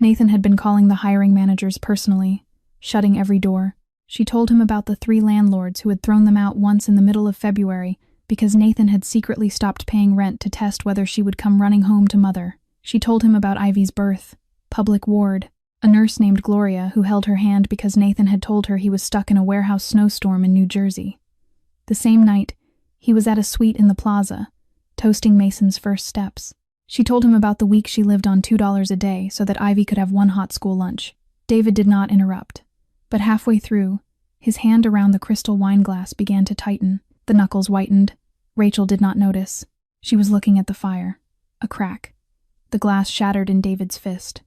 Nathan had been calling the hiring managers personally, shutting every door. She told him about the 3 landlords who had thrown them out once in the middle of February because Nathan had secretly stopped paying rent to test whether she would come running home to Mother. She told him about Ivy's birth, public ward, a nurse named Gloria who held her hand because Nathan had told her he was stuck in a warehouse snowstorm in New Jersey. The same night, he was at a suite in the plaza, toasting Mason's first steps. She told him about the week she lived on $2 a day so that Ivy could have 1 hot school lunch. David did not interrupt, but halfway through, his hand around the crystal wine glass began to tighten. The knuckles whitened. Rachel did not notice. She was looking at the fire. A crack. The glass shattered in David's fist.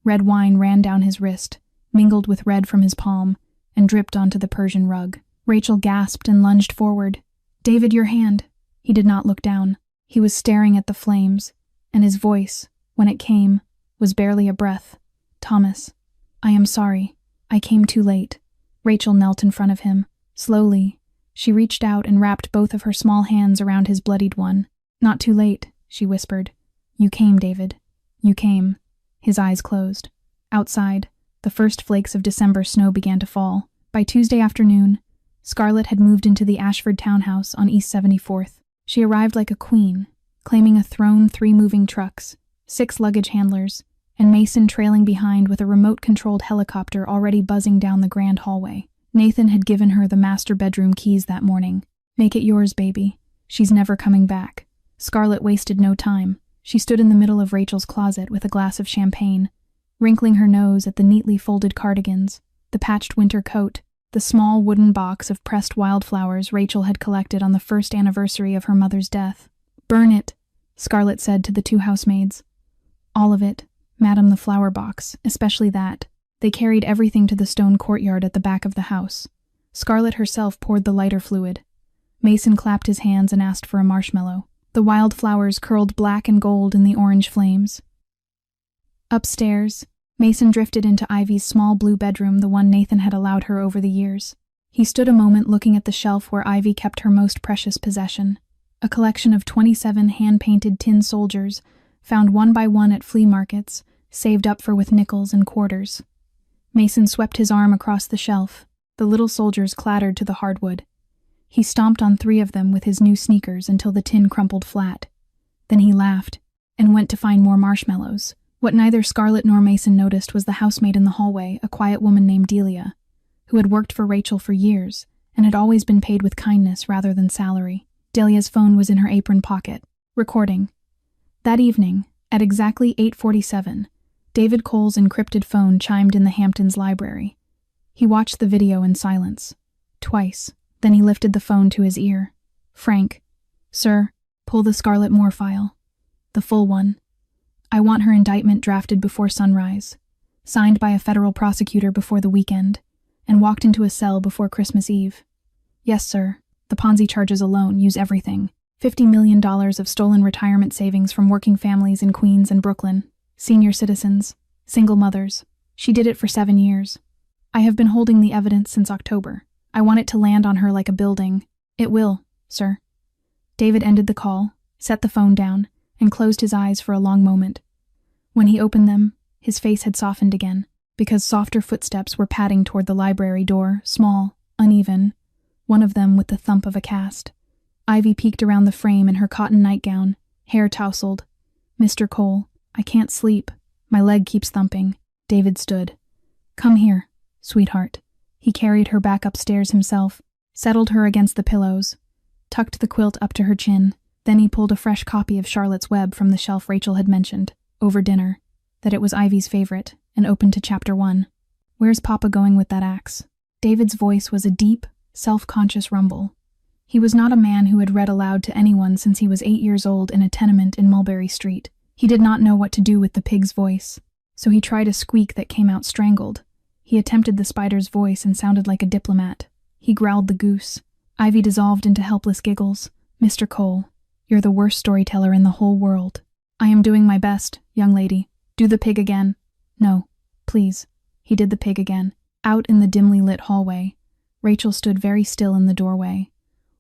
Red wine ran down his wrist, mingled with red from his palm, and dripped onto the Persian rug. Rachel gasped and lunged forward. David, your hand. He did not look down. He was staring at the flames, and his voice, when it came, was barely a breath. Thomas, I am sorry. I came too late. Rachel knelt in front of him. Slowly, she reached out and wrapped both of her small hands around his bloodied one. Not too late, she whispered. You came, David. You came. His eyes closed. Outside, the first flakes of December snow began to fall. By Tuesday afternoon, Scarlett had moved into the Ashford townhouse on East 74th. She arrived like a queen, claiming a throne, 3 moving trucks, 6 luggage handlers, and Mason trailing behind with a remote-controlled helicopter already buzzing down the grand hallway. Nathan had given her the master bedroom keys that morning. Make it yours, baby. She's never coming back. Scarlett wasted no time. She stood in the middle of Rachel's closet with a glass of champagne, wrinkling her nose at the neatly folded cardigans, the patched winter coat, the small wooden box of pressed wildflowers Rachel had collected on the first anniversary of her mother's death. Burn it, Scarlett said to the 2 housemaids. All of it, Madam, the flower box, especially that. They carried everything to the stone courtyard at the back of the house. Scarlett herself poured the lighter fluid. Mason clapped his hands and asked for a marshmallow. The wildflowers curled black and gold in the orange flames. Upstairs, Mason drifted into Ivy's small blue bedroom, the one Nathan had allowed her over the years. He stood a moment looking at the shelf where Ivy kept her most precious possession, a collection of 27 hand-painted tin soldiers, found one by one at flea markets, saved up for with nickels and quarters. Mason swept his arm across the shelf. The little soldiers clattered to the hardwood. He stomped on 3 of them with his new sneakers until the tin crumpled flat. Then he laughed and went to find more marshmallows. What neither Scarlett nor Mason noticed was the housemaid in the hallway, a quiet woman named Delia, who had worked for Rachel for years and had always been paid with kindness rather than salary. Delia's phone was in her apron pocket, recording. That evening, at exactly 8:47, David Cole's encrypted phone chimed in the Hamptons library. He watched the video in silence. Twice. Then he lifted the phone to his ear. Frank. Sir, pull the Scarlett Moore file. The full one. I want her indictment drafted before sunrise, signed by a federal prosecutor before the weekend, and walked into a cell before Christmas Eve. Yes, sir. The Ponzi charges alone use everything. $50 million of stolen retirement savings from working families in Queens and Brooklyn. Senior citizens. Single mothers. She did it for 7 years. I have been holding the evidence since October. I want it to land on her like a building. It will, sir. David ended the call, set the phone down, and closed his eyes for a long moment. When he opened them, his face had softened again, because softer footsteps were padding toward the library door, small, uneven, one of them with the thump of a cast. Ivy peeked around the frame in her cotton nightgown, hair tousled. "Mr. Cole, I can't sleep. My leg keeps thumping." David stood. "Come here, sweetheart." He carried her back upstairs himself, settled her against the pillows, tucked the quilt up to her chin. Then he pulled a fresh copy of Charlotte's Web from the shelf Rachel had mentioned, over dinner, that it was Ivy's favorite, and opened to chapter 1. "Where's Papa going with that axe?" David's voice was a deep, self-conscious rumble. He was not a man who had read aloud to anyone since he was 8 years old in a tenement in Mulberry Street. He did not know what to do with the pig's voice, so he tried a squeak that came out strangled. He attempted the spider's voice and sounded like a diplomat. He growled the goose. Ivy dissolved into helpless giggles. "Mr. Cole, you're the worst storyteller in the whole world." "I am doing my best, young lady. Do the pig again." "No, please." He did the pig again. Out in the dimly lit hallway, Rachel stood very still in the doorway,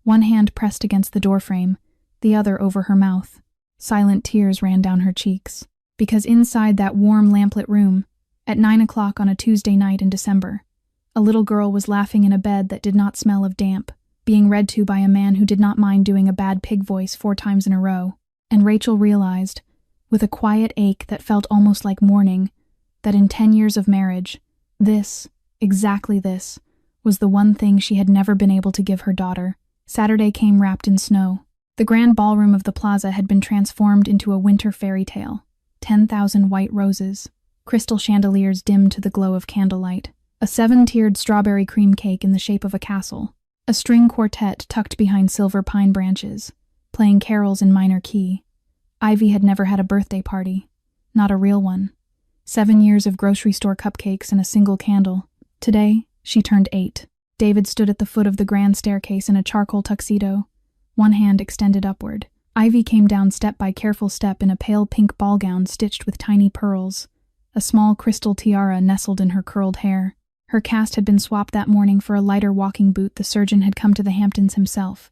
one hand pressed against the doorframe, the other over her mouth. Silent tears ran down her cheeks, because inside that warm lamplit room, at 9 o'clock on a Tuesday night in December, a little girl was laughing in a bed that did not smell of damp, being read to by a man who did not mind doing a bad pig voice 4 times in a row. And Rachel realized, with a quiet ache that felt almost like mourning, that in 10 years of marriage, this, exactly this, was the one thing she had never been able to give her daughter. Saturday came wrapped in snow. The grand ballroom of the plaza had been transformed into a winter fairy tale. 10,000 white roses, crystal chandeliers dimmed to the glow of candlelight, a 7-tiered strawberry cream cake in the shape of a castle, a string quartet tucked behind silver pine branches, playing carols in minor key. Ivy had never had a birthday party, not a real one. 7 years of grocery store cupcakes and a single candle. Today, she turned 8. David stood at the foot of the grand staircase in a charcoal tuxedo, one hand extended upward. Ivy came down step by careful step in a pale pink ball gown stitched with tiny pearls. A small crystal tiara nestled in her curled hair. Her cast had been swapped that morning for a lighter walking boot the surgeon had come to the Hamptons himself.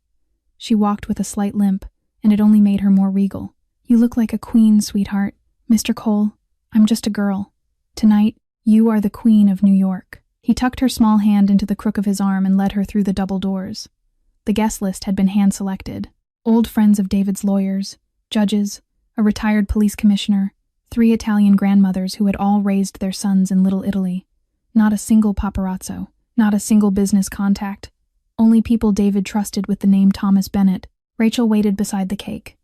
She walked with a slight limp, and it only made her more regal. "You look like a queen, sweetheart. Mr. Cole, I'm just a girl. Tonight, you are the queen of New York." He tucked her small hand into the crook of his arm and led her through the double doors. The guest list had been hand-selected. Old friends of David's lawyers, judges, a retired police commissioner, 3 Italian grandmothers who had all raised their sons in Little Italy. Not a single paparazzo, not a single business contact. Only people David trusted with the name Thomas Bennett. Rachel waited beside the cake.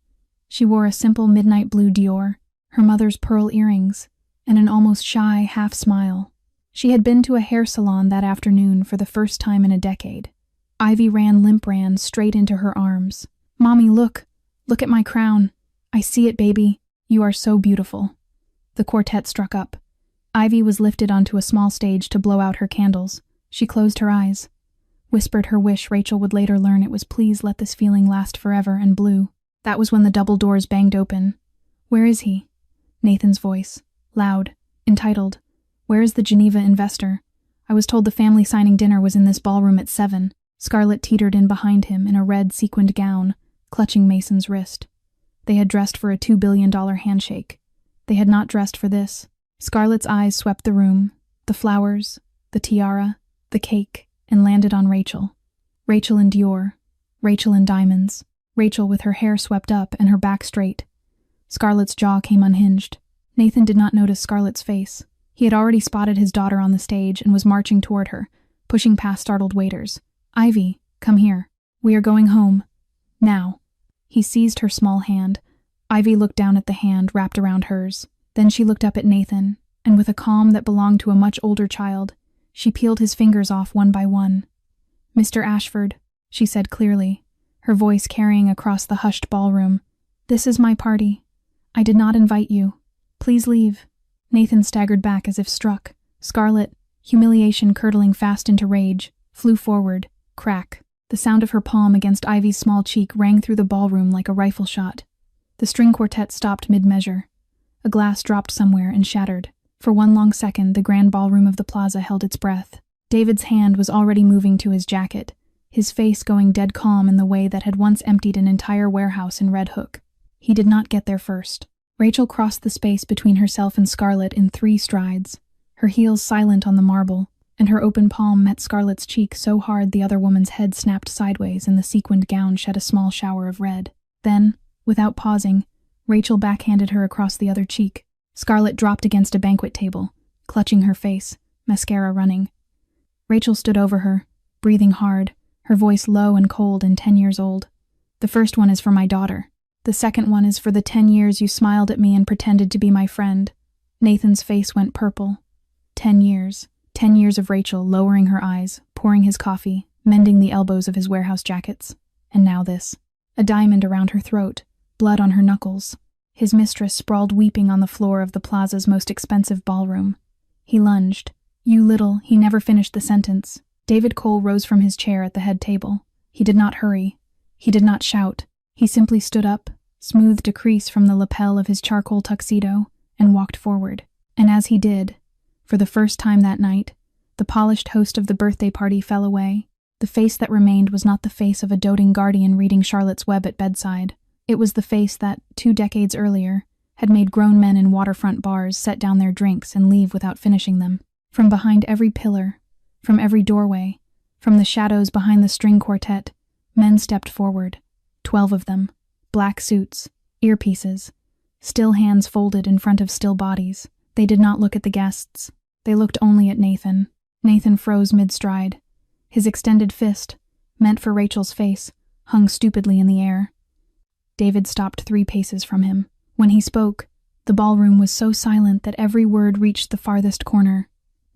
She wore a simple midnight blue Dior, her mother's pearl earrings, and an almost shy half-smile. She had been to a hair salon that afternoon for the first time in a decade. Ivy ran straight into her arms. "Mommy, look! Look at my crown! I see it, baby! You are so beautiful!" The quartet struck up. Ivy was lifted onto a small stage to blow out her candles. She closed her eyes, whispered her wish Rachel would later learn it was "Please let this feeling last forever," and blew. That was when the double doors banged open. "Where is he?" Nathan's voice, loud, entitled. "Where is the Geneva investor? I was told the family signing dinner was in this ballroom at 7. Scarlett teetered in behind him in a red sequined gown, clutching Mason's wrist. They had dressed for a $2 billion handshake. They had not dressed for this. Scarlett's eyes swept the room, the flowers, the tiara, the cake, and landed on Rachel. Rachel in Dior, Rachel in diamonds, Rachel with her hair swept up and her back straight. Scarlett's jaw came unhinged. Nathan did not notice Scarlett's face. He had already spotted his daughter on the stage and was marching toward her, pushing past startled waiters. "Ivy, come here. We are going home. Now." He seized her small hand. Ivy looked down at the hand wrapped around hers. Then she looked up at Nathan, and with a calm that belonged to a much older child, she peeled his fingers off one by one. "Mr. Ashford," she said clearly, her voice carrying across the hushed ballroom, "this is my party. I did not invite you. Please leave." Nathan staggered back as if struck. Scarlett, humiliation curdling fast into rage, flew forward. Crack. The sound of her palm against Ivy's small cheek rang through the ballroom like a rifle shot. The string quartet stopped mid-measure. A glass dropped somewhere and shattered. For one long second, the grand ballroom of the plaza held its breath. David's hand was already moving to his jacket, his face going dead calm in the way that had once emptied an entire warehouse in Red Hook. He did not get there first. Rachel crossed the space between herself and Scarlett in 3 strides, her heels silent on the marble, and her open palm met Scarlett's cheek so hard the other woman's head snapped sideways and the sequined gown shed a small shower of red. Then, without pausing, Rachel backhanded her across the other cheek. Scarlett dropped against a banquet table, clutching her face, mascara running. Rachel stood over her, breathing hard, her voice low and cold and 10 years old. "The first one is for my daughter. The second one is for the 10 years you smiled at me and pretended to be my friend." Nathan's face went purple. 10 years. 10 years of Rachel lowering her eyes, pouring his coffee, mending the elbows of his warehouse jackets. And now this. A diamond around her throat, blood on her knuckles. His mistress sprawled weeping on the floor of the plaza's most expensive ballroom. He lunged. "You little," he never finished the sentence. David Cole rose from his chair at the head table. He did not hurry. He did not shout. He simply stood up, smoothed a crease from the lapel of his charcoal tuxedo, and walked forward. And as he did, for the first time that night, the polished host of the birthday party fell away. The face that remained was not the face of a doting guardian reading Charlotte's Web at bedside. It was the face that, 2 decades earlier, had made grown men in waterfront bars set down their drinks and leave without finishing them. From behind every pillar, from every doorway, from the shadows behind the string quartet, men stepped forward. 12 of them. Black suits, earpieces, still hands folded in front of still bodies. They did not look at the guests. They looked only at Nathan. Nathan froze mid-stride. His extended fist, meant for Rachel's face, hung stupidly in the air. David stopped 3 paces from him. When he spoke, the ballroom was so silent that every word reached the farthest corner.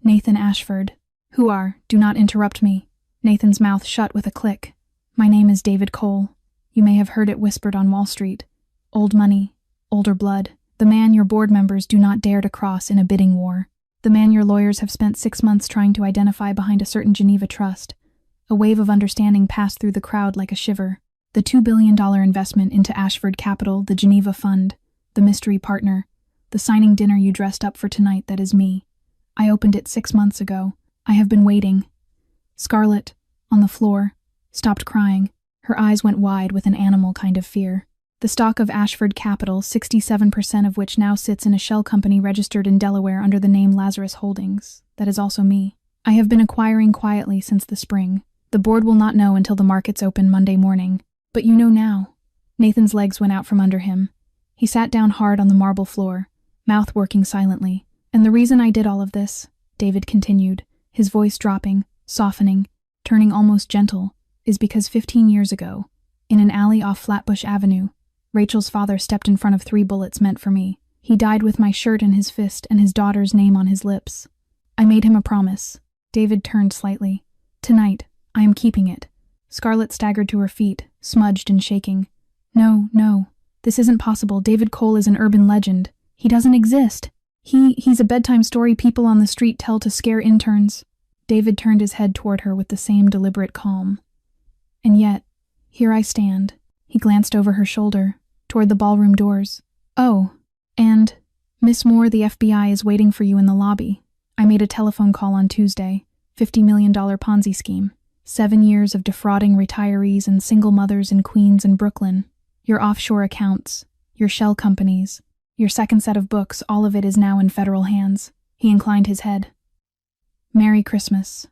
"Nathan Ashford." "Who are? Do not interrupt me." Nathan's mouth shut with a click. "My name is David Cole. You may have heard it whispered on Wall Street. Old money, older blood. The man your board members do not dare to cross in a bidding war. The man your lawyers have spent 6 months trying to identify behind a certain Geneva trust." A wave of understanding passed through the crowd like a shiver. The $2 billion investment into Ashford Capital, the Geneva Fund, the mystery partner, the signing dinner you dressed up for tonight, that is me. I opened it 6 months ago. I have been waiting. Scarlett, on the floor, stopped crying. Her eyes went wide with an animal kind of fear. The stock of Ashford Capital, 67% of which now sits in a shell company registered in Delaware under the name Lazarus Holdings. That is also me. I have been acquiring quietly since the spring. The board will not know until the markets open Monday morning. But you know now. Nathan's legs went out from under him. He sat down hard on the marble floor, mouth working silently. "And the reason I did all of this," David continued, his voice dropping, softening, turning almost gentle, "is because 15 years ago, in an alley off Flatbush Avenue, Rachel's father stepped in front of 3 bullets meant for me. He died with my shirt in his fist and his daughter's name on his lips. I made him a promise." David turned slightly. "Tonight, I am keeping it." Scarlett staggered to her feet, smudged and shaking. No, this isn't possible. David Cole is an urban legend. He doesn't exist. He's a bedtime story people on the street tell to scare interns." David turned his head toward her with the same deliberate calm. "And yet, here I stand." He glanced over her shoulder, toward the ballroom doors. "Oh, and, Miss Moore, the FBI is waiting for you in the lobby. I made a telephone call on Tuesday. $50 million Ponzi scheme. 7 years of defrauding retirees and single mothers in Queens and Brooklyn. Your offshore accounts, your shell companies, your second set of books, all of it is now in federal hands." He inclined his head. "Merry Christmas."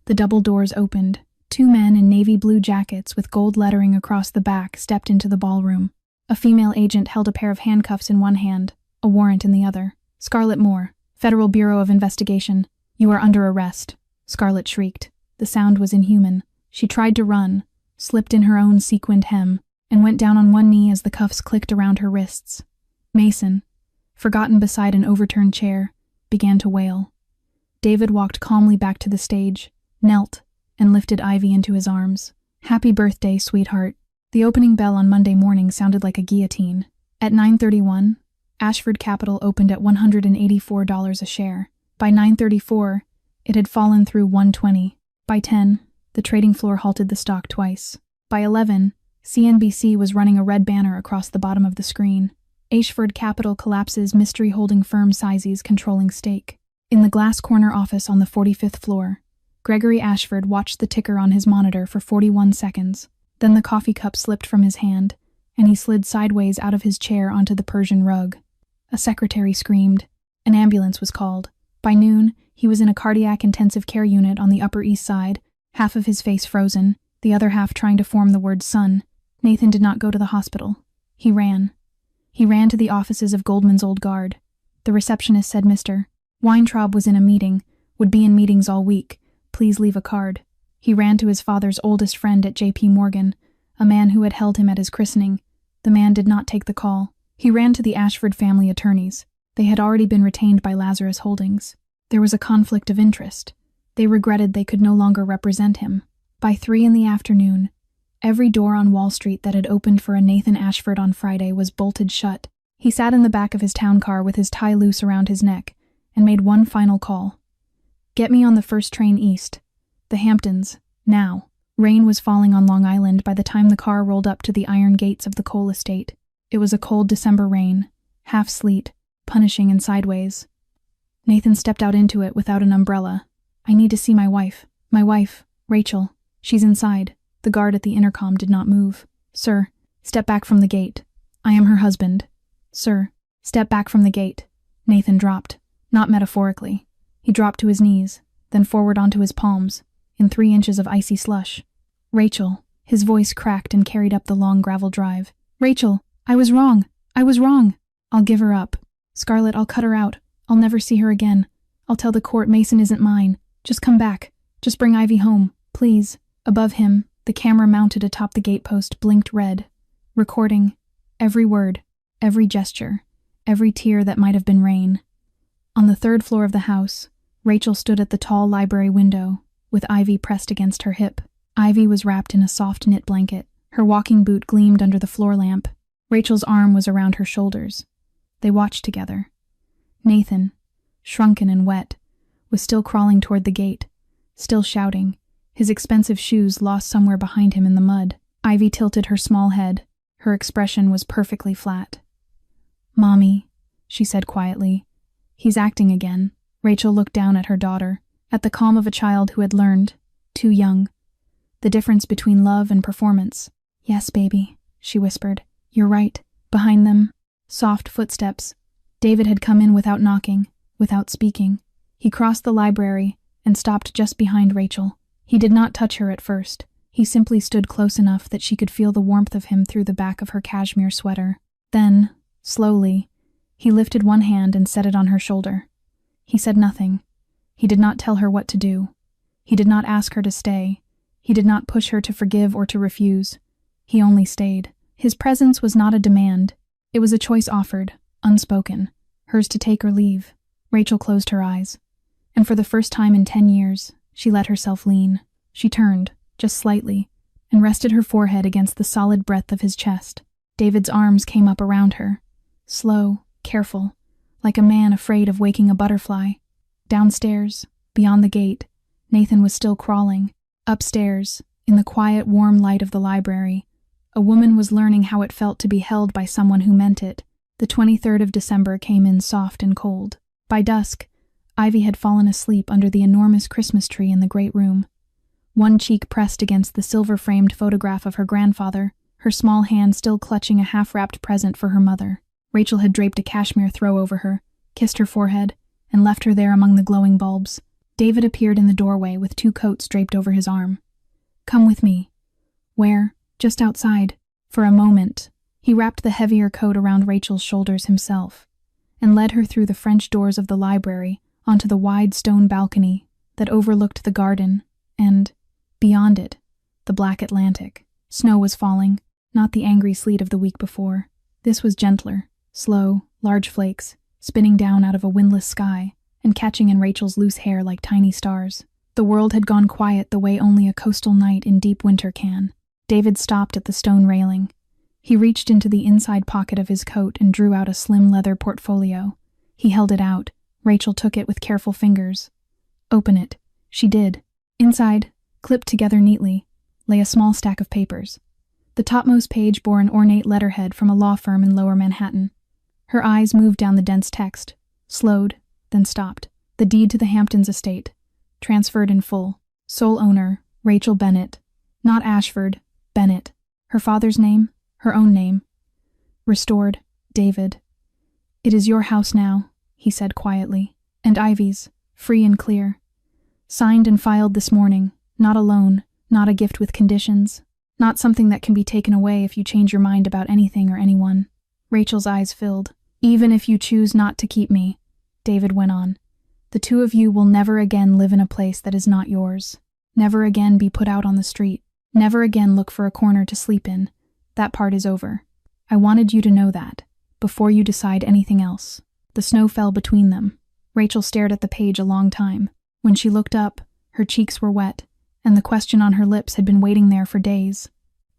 The double doors opened. 2 men in navy blue jackets with gold lettering across the back stepped into the ballroom. A female agent held a pair of handcuffs in one hand, a warrant in the other. "Scarlett Moore, Federal Bureau of Investigation. You are under arrest." Scarlett shrieked. The sound was inhuman. She tried to run, slipped in her own sequined hem, and went down on one knee as the cuffs clicked around her wrists. Mason, forgotten beside an overturned chair, began to wail. David walked calmly back to the stage, knelt, and lifted Ivy into his arms. "Happy birthday, sweetheart." The opening bell on Monday morning sounded like a guillotine. At 9:31, Ashford Capital opened at $184 a share. By 9:34, it had fallen through 120. By 10, the trading floor halted the stock twice. By 11, CNBC was running a red banner across the bottom of the screen. Ashford Capital collapses mystery holding firm Sizey's controlling stake. In the glass corner office on the 45th floor, Gregory Ashford watched the ticker on his monitor for 41 seconds. Then the coffee cup slipped from his hand, and he slid sideways out of his chair onto the Persian rug. A secretary screamed. An ambulance was called. By noon, he was in a cardiac intensive care unit on the Upper East Side, half of his face frozen, the other half trying to form the word son. Nathan did not go to the hospital. He ran. He ran to the offices of Goldman's old guard. The receptionist said Mr. Weintraub was in a meeting, would be in meetings all week. Please leave a card. He ran to his father's oldest friend at J.P. Morgan, a man who had held him at his christening. The man did not take the call. He ran to the Ashford family attorneys. They had already been retained by Lazarus Holdings. There was a conflict of interest. They regretted they could no longer represent him. By 3 in the afternoon, every door on Wall Street that had opened for a Nathan Ashford on Friday was bolted shut. He sat in the back of his town car with his tie loose around his neck and made one final call. Get me on the first train east. The Hamptons, now. Rain was falling on Long Island by the time the car rolled up to the iron gates of the coal estate. It was a cold December rain, half sleet, punishing and sideways. Nathan stepped out into it without an umbrella. I need to see my wife. My wife, Rachel. She's inside. The guard at the intercom did not move. Sir, step back from the gate. I am her husband. Sir, step back from the gate. Nathan dropped. Not metaphorically. He dropped to his knees, then forward onto his palms, in 3 inches of icy slush. Rachel. His voice cracked and carried up the long gravel drive. Rachel, I was wrong. I was wrong. I'll give her up. Scarlett, I'll cut her out. I'll never see her again. I'll tell the court Mason isn't mine. Just come back. Just bring Ivy home, please. Above him, the camera mounted atop the gatepost blinked red, recording every word, every gesture, every tear that might have been rain. On the 3rd floor of the house, Rachel stood at the tall library window, with Ivy pressed against her hip. Ivy was wrapped in a soft knit blanket. Her walking boot gleamed under the floor lamp. Rachel's arm was around her shoulders. They watched together. Nathan, shrunken and wet, was still crawling toward the gate, still shouting, his expensive shoes lost somewhere behind him in the mud. Ivy tilted her small head. Her expression was perfectly flat. Mommy, she said quietly. He's acting again. Rachel looked down at her daughter, at the calm of a child who had learned, too young, the difference between love and performance. Yes, baby, she whispered. You're right. Behind them, soft footsteps. David had come in without knocking, without speaking. He crossed the library and stopped just behind Rachel. He did not touch her at first. He simply stood close enough that she could feel the warmth of him through the back of her cashmere sweater. Then, slowly, he lifted one hand and set it on her shoulder. He said nothing. He did not tell her what to do. He did not ask her to stay. He did not push her to forgive or to refuse. He only stayed. His presence was not a demand. It was a choice offered, unspoken, hers to take or leave. Rachel closed her eyes. And for the first time in 10 years, she let herself lean. She turned, just slightly, and rested her forehead against the solid breadth of his chest. David's arms came up around her, slow, careful, like a man afraid of waking a butterfly. Downstairs, beyond the gate, Nathan was still crawling. Upstairs, in the quiet, warm light of the library, a woman was learning how it felt to be held by someone who meant it. The 23rd of December came in soft and cold. By dusk, Ivy had fallen asleep under the enormous Christmas tree in the great room. One cheek pressed against the silver-framed photograph of her grandfather, her small hand still clutching a half-wrapped present for her mother. Rachel had draped a cashmere throw over her, kissed her forehead, and left her there among the glowing bulbs. David appeared in the doorway with 2 coats draped over his arm. Come with me. Where? Just outside. For a moment, he wrapped the heavier coat around Rachel's shoulders himself, and led her through the French doors of the library onto the wide stone balcony that overlooked the garden and, beyond it, the black Atlantic. Snow was falling, not the angry sleet of the week before. This was gentler, slow, large flakes, spinning down out of a windless sky and catching in Rachel's loose hair like tiny stars. The world had gone quiet the way only a coastal night in deep winter can. David stopped at the stone railing. He reached into the inside pocket of his coat and drew out a slim leather portfolio. He held it out. Rachel took it with careful fingers. Open it. She did. Inside, clipped together neatly, lay a small stack of papers. The topmost page bore an ornate letterhead from a law firm in Lower Manhattan. Her eyes moved down the dense text, slowed, then stopped. The deed to the Hamptons estate. Transferred in full. Sole owner, Rachel Bennett. Not Ashford, Bennett. Her father's name? her own name. Restored, David. It is your house now, he said quietly, and Ivy's, free and clear. Signed and filed this morning, not a loan, not a gift with conditions, not something that can be taken away if you change your mind about anything or anyone. Rachel's eyes filled. Even if you choose not to keep me, David went on, the two of you will never again live in a place that is not yours. Never again be put out on the street. Never again look for a corner to sleep in. That part is over. I wanted you to know that, before you decide anything else. The snow fell between them. Rachel stared at the page a long time. When she looked up, her cheeks were wet, and the question on her lips had been waiting there for days.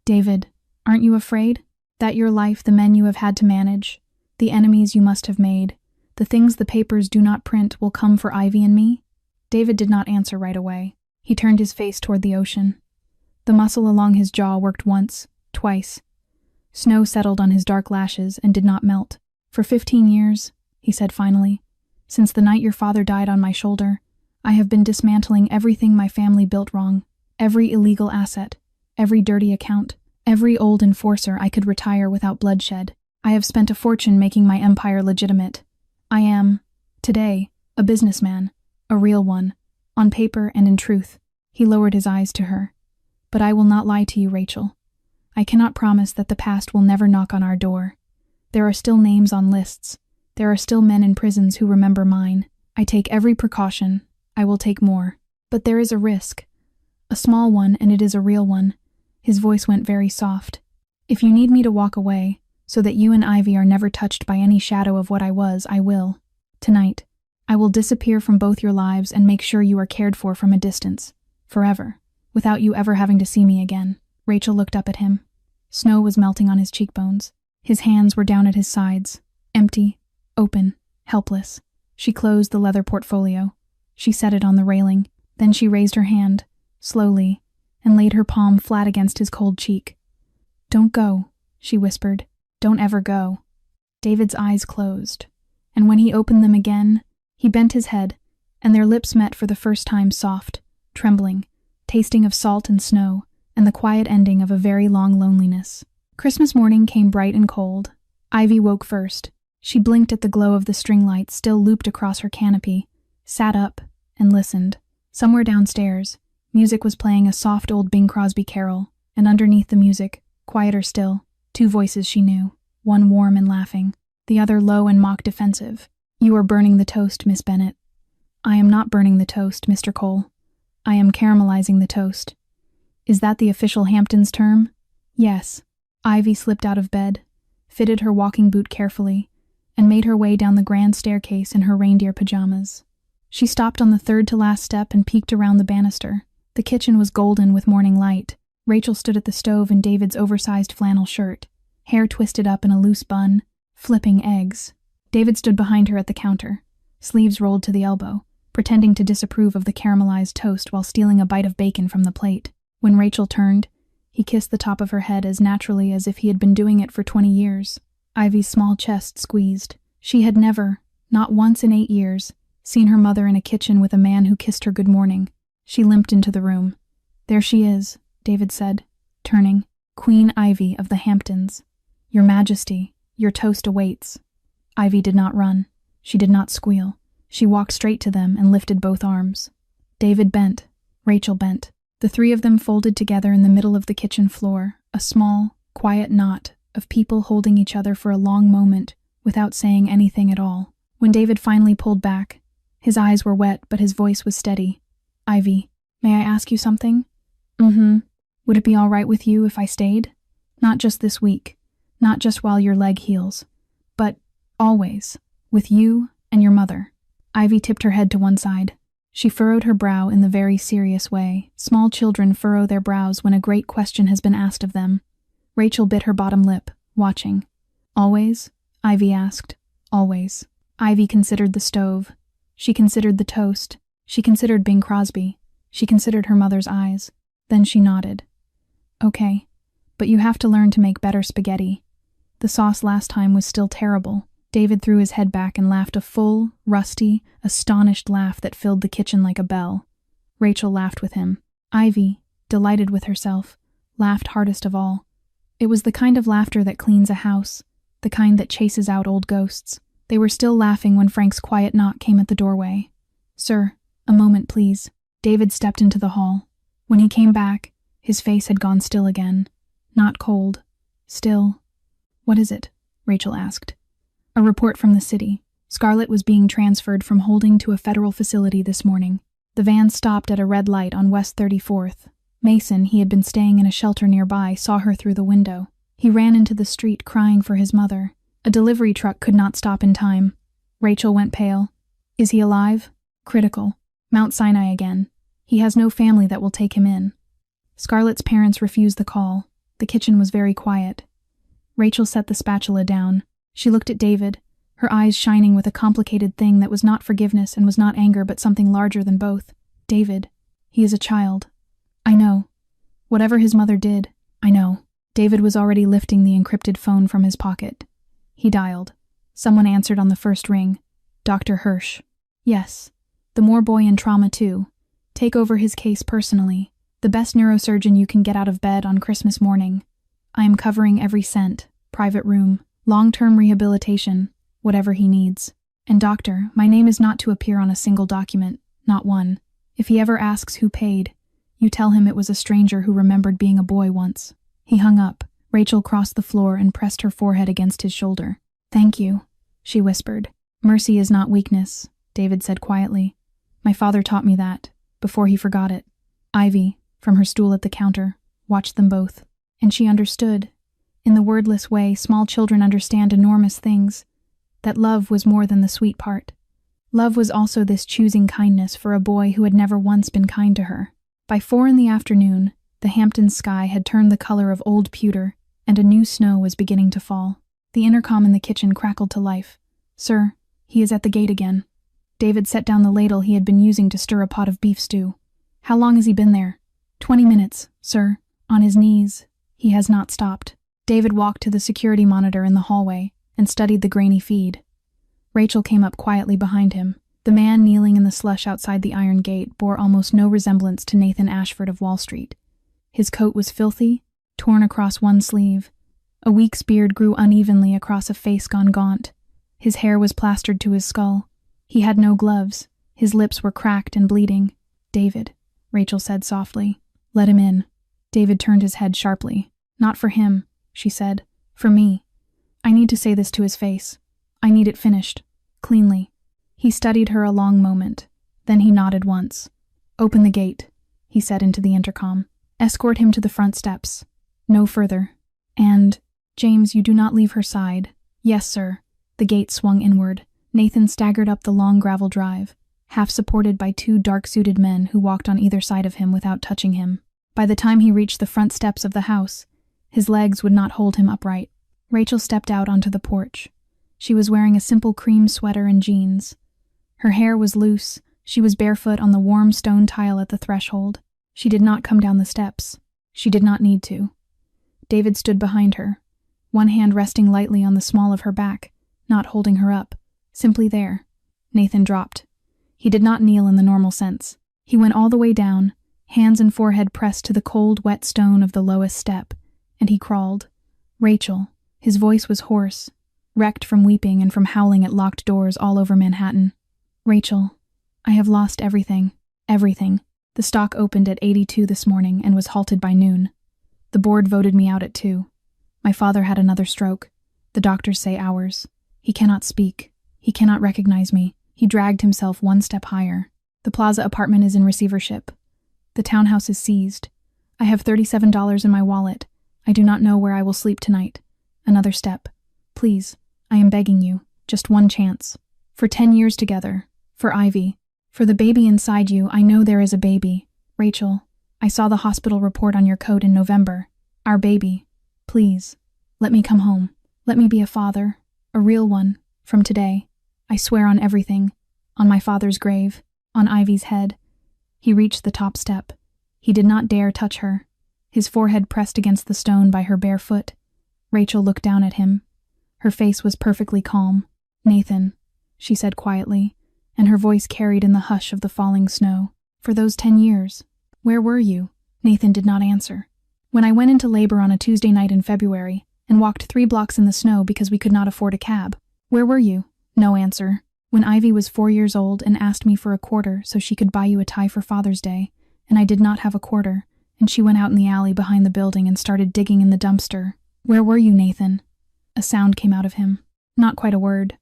David, aren't you afraid? That your life, the men you have had to manage, the enemies you must have made, the things the papers do not print will come for Ivy and me? David did not answer right away. He turned his face toward the ocean. The muscle along his jaw worked once, twice. Snow settled on his dark lashes and did not melt. For 15 years, he said finally, since the night your father died on my shoulder, I have been dismantling everything my family built wrong, every illegal asset, every dirty account, every old enforcer I could retire without bloodshed. I have spent a fortune making my empire legitimate. I am, today, a businessman, a real one, on paper and in truth. He lowered his eyes to her. But I will not lie to you, Rachel. I cannot promise that the past will never knock on our door. There are still names on lists. There are still men in prisons who remember mine. I take every precaution. I will take more. But there is a risk. A small one, and it is a real one. His voice went very soft. If you need me to walk away, so that you and Ivy are never touched by any shadow of what I was, I will. Tonight, I will disappear from both your lives and make sure you are cared for from a distance, forever, without you ever having to see me again. Rachel looked up at him. Snow was melting on his cheekbones. His hands were down at his sides, empty, open, helpless. She closed the leather portfolio. She set it on the railing. Then she raised her hand, slowly, and laid her palm flat against his cold cheek. Don't go, she whispered. Don't ever go. David's eyes closed, and when he opened them again, he bent his head, and their lips met for the first time soft, trembling, tasting of salt and snow, and the quiet ending of a very long loneliness. Christmas morning came bright and cold. Ivy woke first. She blinked at the glow of the string lights still looped across her canopy, sat up, and listened. Somewhere downstairs, music was playing a soft old Bing Crosby carol, and underneath the music, quieter still, two voices she knew, one warm and laughing, the other low and mock defensive. You are burning the toast, Miss Bennet. I am not burning the toast, Mr. Cole. I am caramelizing the toast. Is that the official Hamptons term? Yes. Ivy slipped out of bed, fitted her walking boot carefully, and made her way down the grand staircase in her reindeer pajamas. She stopped on the third-to-last step and peeked around the banister. The kitchen was golden with morning light. Rachel stood at the stove in David's oversized flannel shirt, hair twisted up in a loose bun, flipping eggs. David stood behind her at the counter, sleeves rolled to the elbow, pretending to disapprove of the caramelized toast while stealing a bite of bacon from the plate. When Rachel turned, he kissed the top of her head as naturally as if he had been doing it for 20 years. Ivy's small chest squeezed. She had never, not once in 8 years, seen her mother in a kitchen with a man who kissed her good morning. She limped into the room. There she is, David said, turning. Queen Ivy of the Hamptons. Your Majesty, your toast awaits. Ivy did not run. She did not squeal. She walked straight to them and lifted both arms. David bent. Rachel bent. The three of them folded together in the middle of the kitchen floor, a small, quiet knot of people holding each other for a long moment without saying anything at all. When David finally pulled back, his eyes were wet but his voice was steady. Ivy, may I ask you something? Would it be all right with you if I stayed? Not just this week, not just while your leg heals, but always, with you and your mother. Ivy tipped her head to one side. She furrowed her brow in the very serious way small children furrow their brows when a great question has been asked of them. Rachel bit her bottom lip, watching. Always? Ivy asked. Always. Ivy considered the stove. She considered the toast. She considered Bing Crosby. She considered her mother's eyes. Then she nodded. Okay, but you have to learn to make better spaghetti. The sauce last time was still terrible. David threw his head back and laughed a full, rusty, astonished laugh that filled the kitchen like a bell. Rachel laughed with him. Ivy, delighted with herself, laughed hardest of all. It was the kind of laughter that cleans a house, the kind that chases out old ghosts. They were still laughing when Frank's quiet knock came at the doorway. "Sir, a moment, please." David stepped into the hall. When he came back, his face had gone still again. Not cold. Still. "What is it?" Rachel asked. "A report from the city. Scarlett was being transferred from holding to a federal facility this morning. The van stopped at a red light on West 34th. Mason, he had been staying in a shelter nearby, saw her through the window. He ran into the street crying for his mother. A delivery truck could not stop in time." Rachel went pale. "Is he alive?" "Critical. Mount Sinai again. He has no family that will take him in." Scarlett's parents refused the call. The kitchen was very quiet. Rachel set the spatula down. She looked at David, her eyes shining with a complicated thing that was not forgiveness and was not anger but something larger than both. "David, he is a child." "I know. Whatever his mother did, I know." David was already lifting the encrypted phone from his pocket. He dialed. Someone answered on the first ring. "Dr. Hirsch." "Yes. The Moore boy in trauma too. Take over his case personally. The best neurosurgeon you can get out of bed on Christmas morning. I am covering every cent. Private room. Long-term rehabilitation. Whatever he needs. And doctor, my name is not to appear on a single document. Not one. If he ever asks who paid, you tell him it was a stranger who remembered being a boy once." He hung up. Rachel crossed the floor and pressed her forehead against his shoulder. "Thank you," she whispered. "Mercy is not weakness," David said quietly. "My father taught me that, before he forgot it." Ivy, from her stool at the counter, watched them both. And she understood. In the wordless way small children understand enormous things. That love was more than the sweet part. Love was also this choosing kindness for a boy who had never once been kind to her. By 4 in the afternoon, the Hamptons sky had turned the color of old pewter, and a new snow was beginning to fall. The intercom in the kitchen crackled to life. "Sir, he is at the gate again." David set down the ladle he had been using to stir a pot of beef stew. "How long has he been there?" 20 minutes, sir. On his knees. He has not stopped." David walked to the security monitor in the hallway and studied the grainy feed. Rachel came up quietly behind him. The man kneeling in the slush outside the iron gate bore almost no resemblance to Nathan Ashford of Wall Street. His coat was filthy, torn across one sleeve. A week's beard grew unevenly across a face gone gaunt. His hair was plastered to his skull. He had no gloves. His lips were cracked and bleeding. "David," Rachel said softly. "Let him in." David turned his head sharply. "Not for him," she said. "For me. I need to say this to his face. I need it finished. Cleanly." He studied her a long moment. Then he nodded once. "Open the gate," he said into the intercom. "Escort him to the front steps. No further. And, James, you do not leave her side." "Yes, sir." The gate swung inward. Nathan staggered up the long gravel drive, half supported by 2 dark-suited men who walked on either side of him without touching him. By the time he reached the front steps of the house, his legs would not hold him upright. Rachel stepped out onto the porch. She was wearing a simple cream sweater and jeans. Her hair was loose. She was barefoot on the warm stone tile at the threshold. She did not come down the steps. She did not need to. David stood behind her, one hand resting lightly on the small of her back, not holding her up, simply there. Nathan dropped. He did not kneel in the normal sense. He went all the way down, hands and forehead pressed to the cold, wet stone of the lowest step, and he crawled. "Rachel." His voice was hoarse, wrecked from weeping and from howling at locked doors all over Manhattan. "Rachel, I have lost everything. Everything. The stock opened at 82 this morning and was halted by noon. The board voted me out at 2. My father had another stroke. The doctors say hours. He cannot speak. He cannot recognize me. He dragged himself one step higher. The Plaza apartment is in receivership. The townhouse is seized. I have $37 in my wallet. I do not know where I will sleep tonight. Another step. Please, I am begging you. Just one chance. For 10 years together. For Ivy. For the baby inside you, I know there is a baby. Rachel, I saw the hospital report on your coat in November. Our baby. Please, let me come home. Let me be a father. A real one. From today. I swear on everything. On my father's grave. On Ivy's head. He reached the top step. He did not dare touch her. His forehead pressed against the stone by her bare foot. Rachel looked down at him. Her face was perfectly calm. "Nathan," she said quietly, and her voice carried in the hush of the falling snow. "For those 10 years, where were you?" Nathan did not answer. When I went into labor on a Tuesday night in February and walked 3 blocks in the snow because we could not afford a cab. Where were you? No answer. When Ivy was 4 years old and asked me for a quarter so she could buy you a tie for Father's Day, and I did not have a quarter, and she went out in the alley behind the building and started digging in the dumpster. Where were you, Nathan? A sound came out of him. Not quite a word.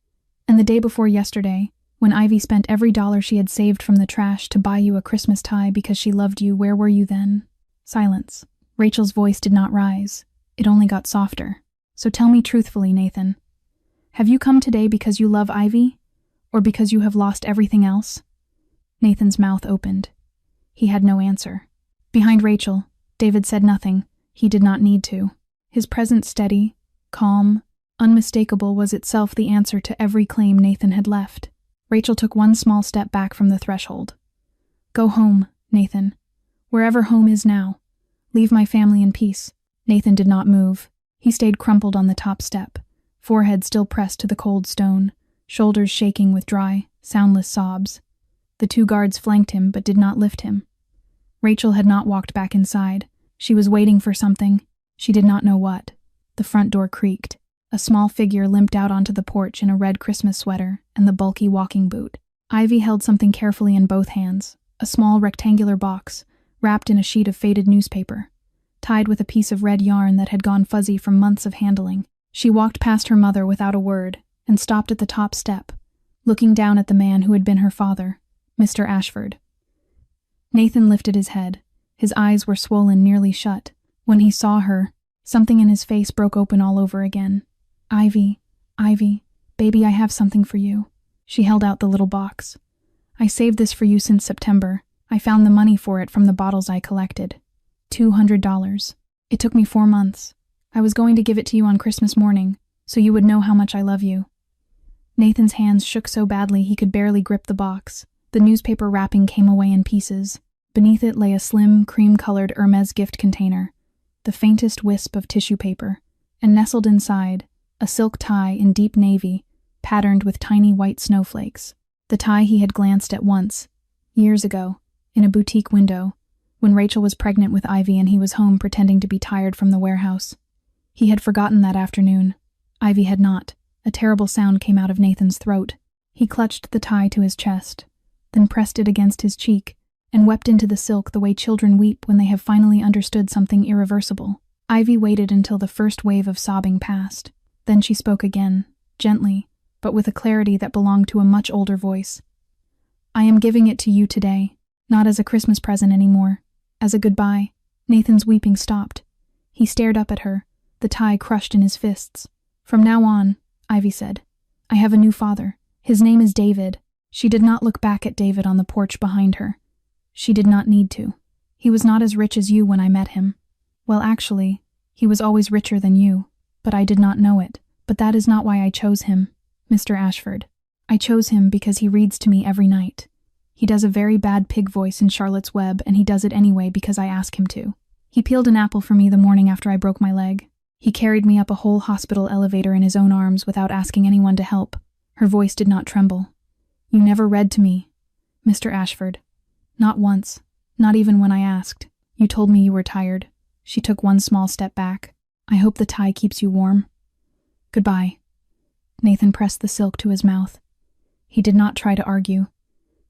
And the day before yesterday, when Ivy spent every dollar she had saved from the trash to buy you a Christmas tie because she loved you, where were you then? Silence. Rachel's voice did not rise. It only got softer. So tell me truthfully, Nathan. Have you come today because you love Ivy? Or because you have lost everything else? Nathan's mouth opened. He had no answer. Behind Rachel, David said nothing. He did not need to. His presence steady, calm, unmistakable was itself the answer to every claim Nathan had left. Rachel took one small step back from the threshold. Go home, Nathan. Wherever home is now. Leave my family in peace. Nathan did not move. He stayed crumpled on the top step, forehead still pressed to the cold stone, shoulders shaking with dry, soundless sobs. The 2 guards flanked him but did not lift him. Rachel had not walked back inside. She was waiting for something. She did not know what. The front door creaked. A small figure limped out onto the porch in a red Christmas sweater and the bulky walking boot. Ivy held something carefully in both hands, a small rectangular box, wrapped in a sheet of faded newspaper, tied with a piece of red yarn that had gone fuzzy from months of handling. She walked past her mother without a word and stopped at the top step, looking down at the man who had been her father, Mr. Ashford. Nathan lifted his head. His eyes were swollen, nearly shut. When he saw her, something in his face broke open all over again. Ivy, baby, I have something for you. She held out the little box. I saved this for you since September. I found the money for it from the bottles I collected. $200. It took me 4 months. I was going to give it to you on Christmas morning, so you would know how much I love you. Nathan's hands shook so badly he could barely grip the box. The newspaper wrapping came away in pieces. Beneath it lay a slim, cream-colored Hermes gift container, the faintest wisp of tissue paper, and nestled inside, a silk tie in deep navy, patterned with tiny white snowflakes. The tie he had glanced at once, years ago, in a boutique window, when Rachel was pregnant with Ivy and he was home pretending to be tired from the warehouse. He had forgotten that afternoon. Ivy had not. A terrible sound came out of Nathan's throat. He clutched the tie to his chest, then pressed it against his cheek, and wept into the silk the way children weep when they have finally understood something irreversible. Ivy waited until the first wave of sobbing passed. Then she spoke again, gently, but with a clarity that belonged to a much older voice. I am giving it to you today, not as a Christmas present anymore, as a goodbye. Nathan's weeping stopped. He stared up at her, the tie crushed in his fists. From now on, Ivy said, I have a new father. His name is David. She did not look back at David on the porch behind her. She did not need to. He was not as rich as you when I met him. Well, actually, he was always richer than you, but I did not know it. But that is not why I chose him, Mr. Ashford. I chose him because he reads to me every night. He does a very bad pig voice in Charlotte's Web, and he does it anyway because I ask him to. He peeled an apple for me the morning after I broke my leg. He carried me up a whole hospital elevator in his own arms without asking anyone to help. Her voice did not tremble. You never read to me, Mr. Ashford. Not once. Not even when I asked. You told me you were tired. She took one small step back. I hope the tie keeps you warm. Goodbye. Nathan pressed the silk to his mouth. He did not try to argue.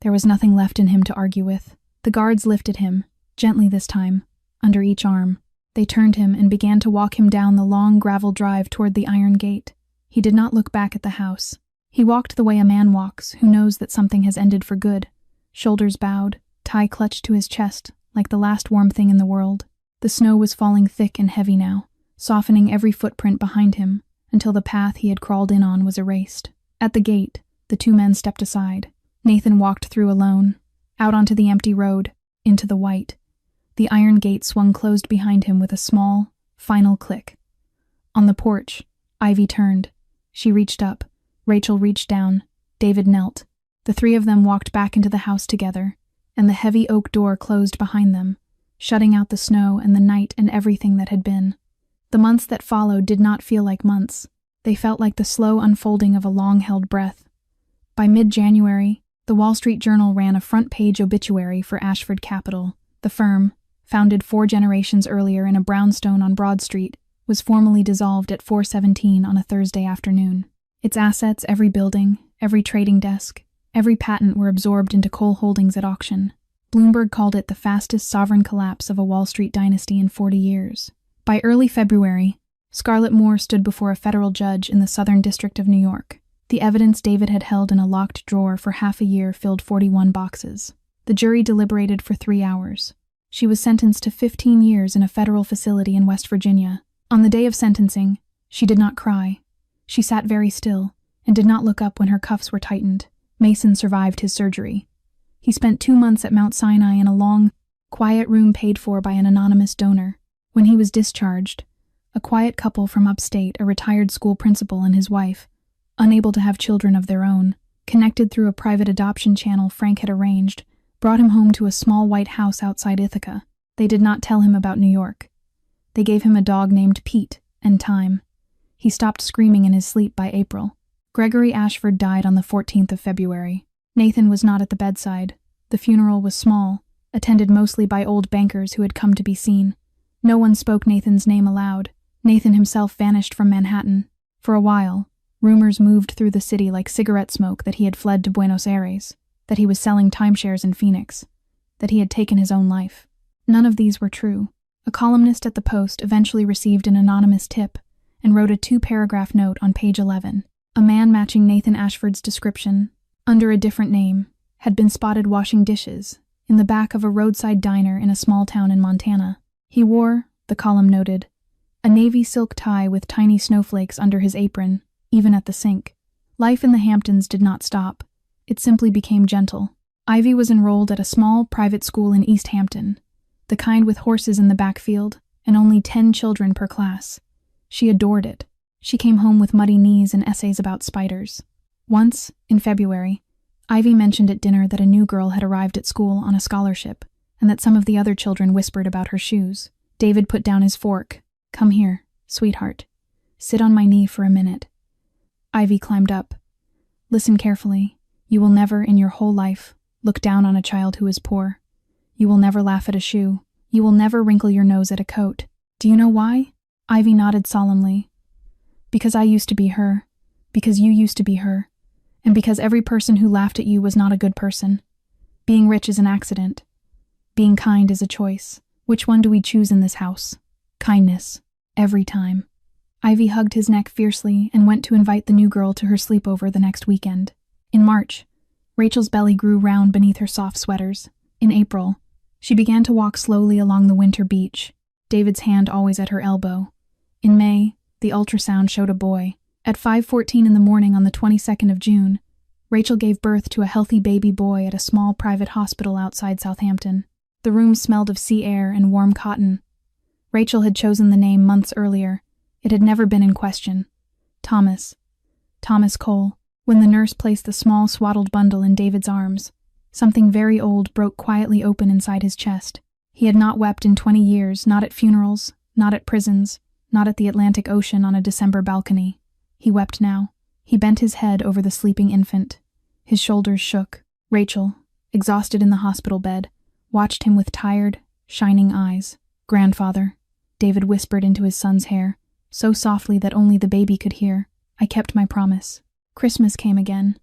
There was nothing left in him to argue with. The guards lifted him, gently this time, under each arm. They turned him and began to walk him down the long gravel drive toward the iron gate. He did not look back at the house. He walked the way a man walks who knows that something has ended for good. Shoulders bowed, tie clutched to his chest, like the last warm thing in the world. The snow was falling thick and heavy now, softening every footprint behind him, until the path he had crawled in on was erased. At the gate, the 2 men stepped aside. Nathan walked through alone, out onto the empty road, into the white. The iron gate swung closed behind him with a small, final click. On the porch, Ivy turned. She reached up. Rachel reached down. David knelt. The 3 of them walked back into the house together, and the heavy oak door closed behind them, shutting out the snow and the night and everything that had been. The months that followed did not feel like months. They felt like the slow unfolding of a long-held breath. By mid-January, the Wall Street Journal ran a front-page obituary for Ashford Capital, the firm, founded 4 generations earlier in a brownstone on Broad Street, was formally dissolved at 4:17 on a Thursday afternoon. Its assets, every building, every trading desk, every patent were absorbed into coal holdings at auction. Bloomberg called it the fastest sovereign collapse of a Wall Street dynasty in 40 years. By early February, Scarlett Moore stood before a federal judge in the Southern District of New York. The evidence David had held in a locked drawer for half a year filled 41 boxes. The jury deliberated for 3 hours. She was sentenced to 15 years in a federal facility in West Virginia. On the day of sentencing, she did not cry. She sat very still and did not look up when her cuffs were tightened. Mason survived his surgery. He spent 2 months at Mount Sinai in a long, quiet room paid for by an anonymous donor. When he was discharged, a quiet couple from upstate, a retired school principal and his wife, unable to have children of their own, connected through a private adoption channel Frank had arranged, brought him home to a small white house outside Ithaca. They did not tell him about New York. They gave him a dog named Pete and time. He stopped screaming in his sleep by April. Gregory Ashford died on the 14th of February. Nathan was not at the bedside. The funeral was small, attended mostly by old bankers who had come to be seen. No one spoke Nathan's name aloud. Nathan himself vanished from Manhattan. For a while, rumors moved through the city like cigarette smoke that he had fled to Buenos Aires, that he was selling timeshares in Phoenix, that he had taken his own life. None of these were true. A columnist at the Post eventually received an anonymous tip and wrote a 2-paragraph note on page 11. A man matching Nathan Ashford's description, under a different name, had been spotted washing dishes in the back of a roadside diner in a small town in Montana. He wore, the column noted, a navy silk tie with tiny snowflakes under his apron, even at the sink. Life in the Hamptons did not stop. It simply became gentle. Ivy was enrolled at a small private school in East Hampton, the kind with horses in the backfield and only 10 children per class. She adored it. She came home with muddy knees and essays about spiders. Once, in February, Ivy mentioned at dinner that a new girl had arrived at school on a scholarship and that some of the other children whispered about her shoes. David put down his fork. "Come here, sweetheart. Sit on my knee for a minute." Ivy climbed up. "Listen carefully. You will never, in your whole life, look down on a child who is poor. You will never laugh at a shoe. You will never wrinkle your nose at a coat. Do you know why?" Ivy nodded solemnly. "Because I used to be her. Because you used to be her. And because every person who laughed at you was not a good person. Being rich is an accident. Being kind is a choice. Which one do we choose in this house? Kindness. Every time." Ivy hugged his neck fiercely and went to invite the new girl to her sleepover the next weekend. In March, Rachel's belly grew round beneath her soft sweaters. In April, she began to walk slowly along the winter beach, David's hand always at her elbow. In May, the ultrasound showed a boy. At 5:14 in the morning on the 22nd of June, Rachel gave birth to a healthy baby boy at a small private hospital outside Southampton. The room smelled of sea air and warm cotton. Rachel had chosen the name months earlier. It had never been in question. Thomas Cole. When the nurse placed the small swaddled bundle in David's arms, something very old broke quietly open inside his chest. He had not wept in 20 years, not at funerals, not at prisons, not at the Atlantic Ocean on a December balcony. He wept now. He bent his head over the sleeping infant. His shoulders shook. Rachel, exhausted in the hospital bed, watched him with tired, shining eyes. "Grandfather," David whispered into his son's hair, so softly that only the baby could hear. "I kept my promise." Christmas came again,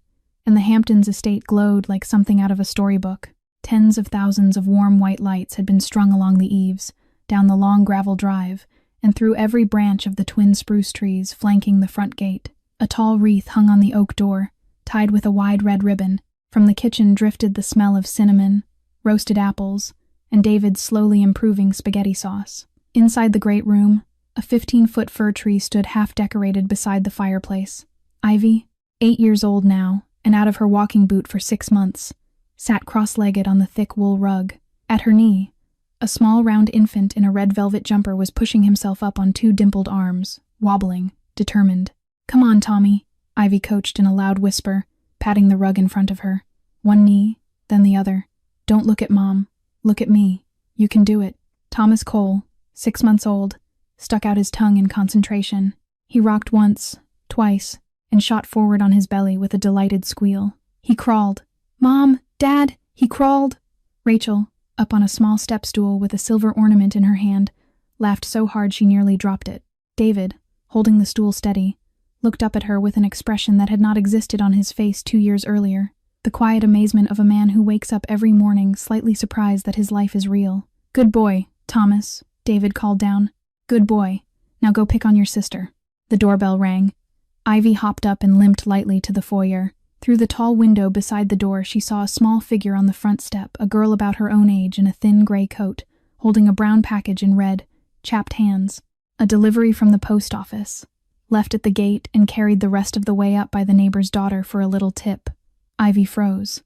and the Hamptons estate glowed like something out of a storybook. Tens of thousands of warm white lights had been strung along the eaves, down the long gravel drive, and through every branch of the twin spruce trees flanking the front gate. A tall wreath hung on the oak door, tied with a wide red ribbon. From the kitchen drifted the smell of cinnamon, roasted apples, and David's slowly improving spaghetti sauce. Inside the great room, a 15-foot fir tree stood half-decorated beside the fireplace. Ivy, 8 years old now, and out of her walking boot for 6 months, sat cross-legged on the thick wool rug. At her knee, a small round infant in a red velvet jumper was pushing himself up on 2 dimpled arms, wobbling, determined. "Come on, Tommy," Ivy coached in a loud whisper, patting the rug in front of her. "One knee, then the other. Don't look at Mom. Look at me. You can do it." Thomas Cole, 6 months old, stuck out his tongue in concentration. He rocked once, twice, and shot forward on his belly with a delighted squeal. He crawled. "Mom! Dad!" He crawled. Rachel, up on a small step stool with a silver ornament in her hand, laughed so hard she nearly dropped it. David, holding the stool steady, looked up at her with an expression that had not existed on his face 2 years earlier. The quiet amazement of a man who wakes up every morning slightly surprised that his life is real. "Good boy, Thomas," David called down. "Good boy. Now go pick on your sister." The doorbell rang. Ivy hopped up and limped lightly to the foyer. Through the tall window beside the door, she saw a small figure on the front step, a girl about her own age in a thin gray coat, holding a brown package in red, chapped hands. A delivery from the post office. Left at the gate and carried the rest of the way up by the neighbor's daughter for a little tip. Ivy froze.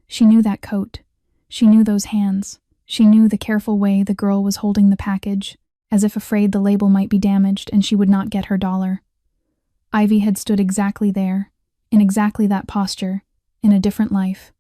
She knew that coat. She knew those hands. She knew the careful way the girl was holding the package, as if afraid the label might be damaged and she would not get her dollar. Ivy had stood exactly there, in exactly that posture, in a different life.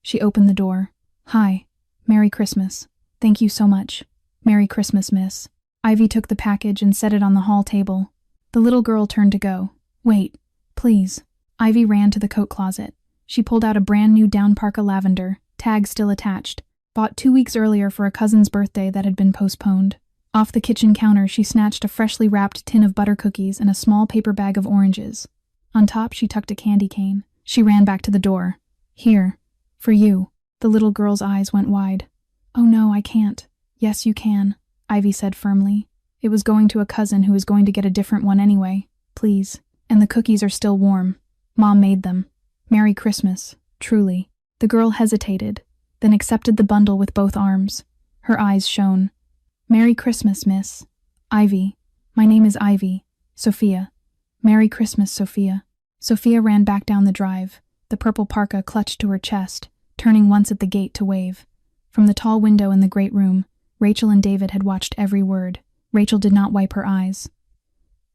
She opened the door. "Hi. Merry Christmas. Thank you so much. Merry Christmas, miss." Ivy took the package and set it on the hall table. The little girl turned to go. "Wait, please." Ivy ran to the coat closet. She pulled out a brand new down parka lavender, tag still attached, bought 2 weeks earlier for a cousin's birthday that had been postponed. Off the kitchen counter, she snatched a freshly wrapped tin of butter cookies and a small paper bag of oranges. On top, she tucked a candy cane. She ran back to the door. "Here. For you." The little girl's eyes went wide. "Oh no, I can't." "Yes, you can," Ivy said firmly. "It was going to a cousin who is going to get a different one anyway. Please. And the cookies are still warm. Mom made them. Merry Christmas, truly." The girl hesitated, then accepted the bundle with both arms. Her eyes shone. "Merry Christmas, miss. Ivy. My name is Ivy. Sophia. Merry Christmas, Sophia." Sophia ran back down the drive, the purple parka clutched to her chest, turning once at the gate to wave. From the tall window in the great room, Rachel and David had watched every word. Rachel did not wipe her eyes.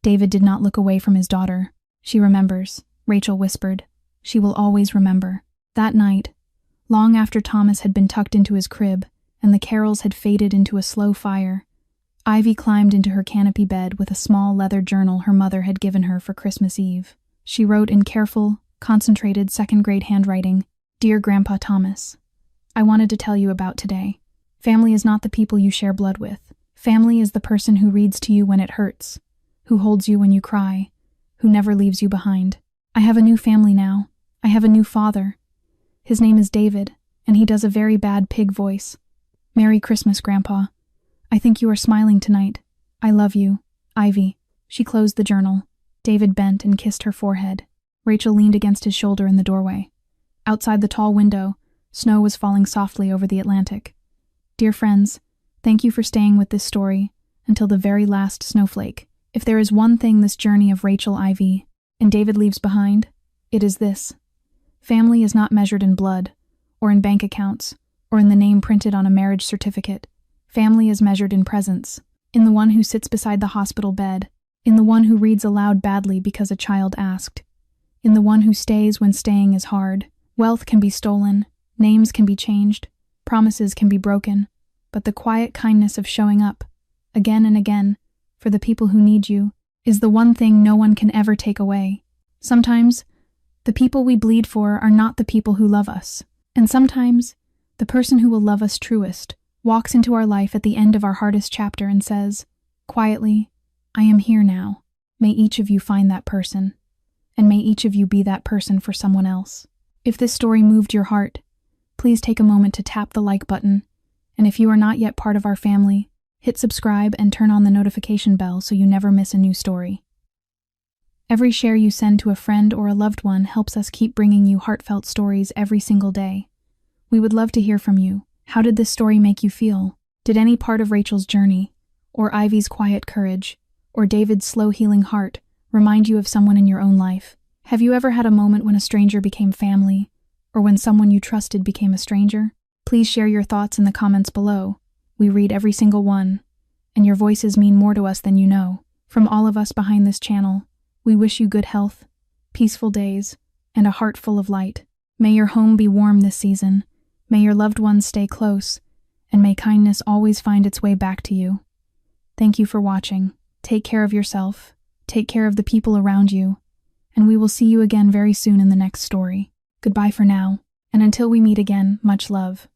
David did not look away from his daughter. "She remembers," Rachel whispered. "She will always remember." That night, long after Thomas had been tucked into his crib and the carols had faded into a slow fire, Ivy climbed into her canopy bed with a small leather journal her mother had given her for Christmas Eve. She wrote in careful, concentrated second-grade handwriting, "Dear Grandpa Thomas, I wanted to tell you about today. Family is not the people you share blood with. Family is the person who reads to you when it hurts, who holds you when you cry, who never leaves you behind. I have a new family now. I have a new father. His name is David, and he does a very bad pig voice. Merry Christmas, Grandpa. I think you are smiling tonight. I love you, Ivy." She closed the journal. David bent and kissed her forehead. Rachel leaned against his shoulder in the doorway. Outside the tall window, snow was falling softly over the Atlantic. "Dear friends, thank you for staying with this story until the very last snowflake. If there is one thing this journey of Rachel, Ivy, and David leaves behind, it is this. Family is not measured in blood, or in bank accounts, or in the name printed on a marriage certificate. Family is measured in presence, in the one who sits beside the hospital bed, in the one who reads aloud badly because a child asked, in the one who stays when staying is hard. Wealth can be stolen, names can be changed, promises can be broken, but the quiet kindness of showing up, again and again, for the people who need you, is the one thing no one can ever take away. Sometimes, the people we bleed for are not the people who love us, and sometimes, the person who will love us truest walks into our life at the end of our hardest chapter and says, quietly, I am here now. May each of you find that person, and may each of you be that person for someone else. If this story moved your heart, please take a moment to tap the like button, and if you are not yet part of our family, hit subscribe and turn on the notification bell so you never miss a new story. Every share you send to a friend or a loved one helps us keep bringing you heartfelt stories every single day. We would love to hear from you. How did this story make you feel? Did any part of Rachel's journey, or Ivy's quiet courage, or David's slow healing heart remind you of someone in your own life? Have you ever had a moment when a stranger became family, or when someone you trusted became a stranger? Please share your thoughts in the comments below. We read every single one, and your voices mean more to us than you know. From all of us behind this channel, we wish you good health, peaceful days, and a heart full of light. May your home be warm this season. May your loved ones stay close, and may kindness always find its way back to you. Thank you for watching. Take care of yourself, take care of the people around you, and we will see you again very soon in the next story. Goodbye for now, and until we meet again, much love.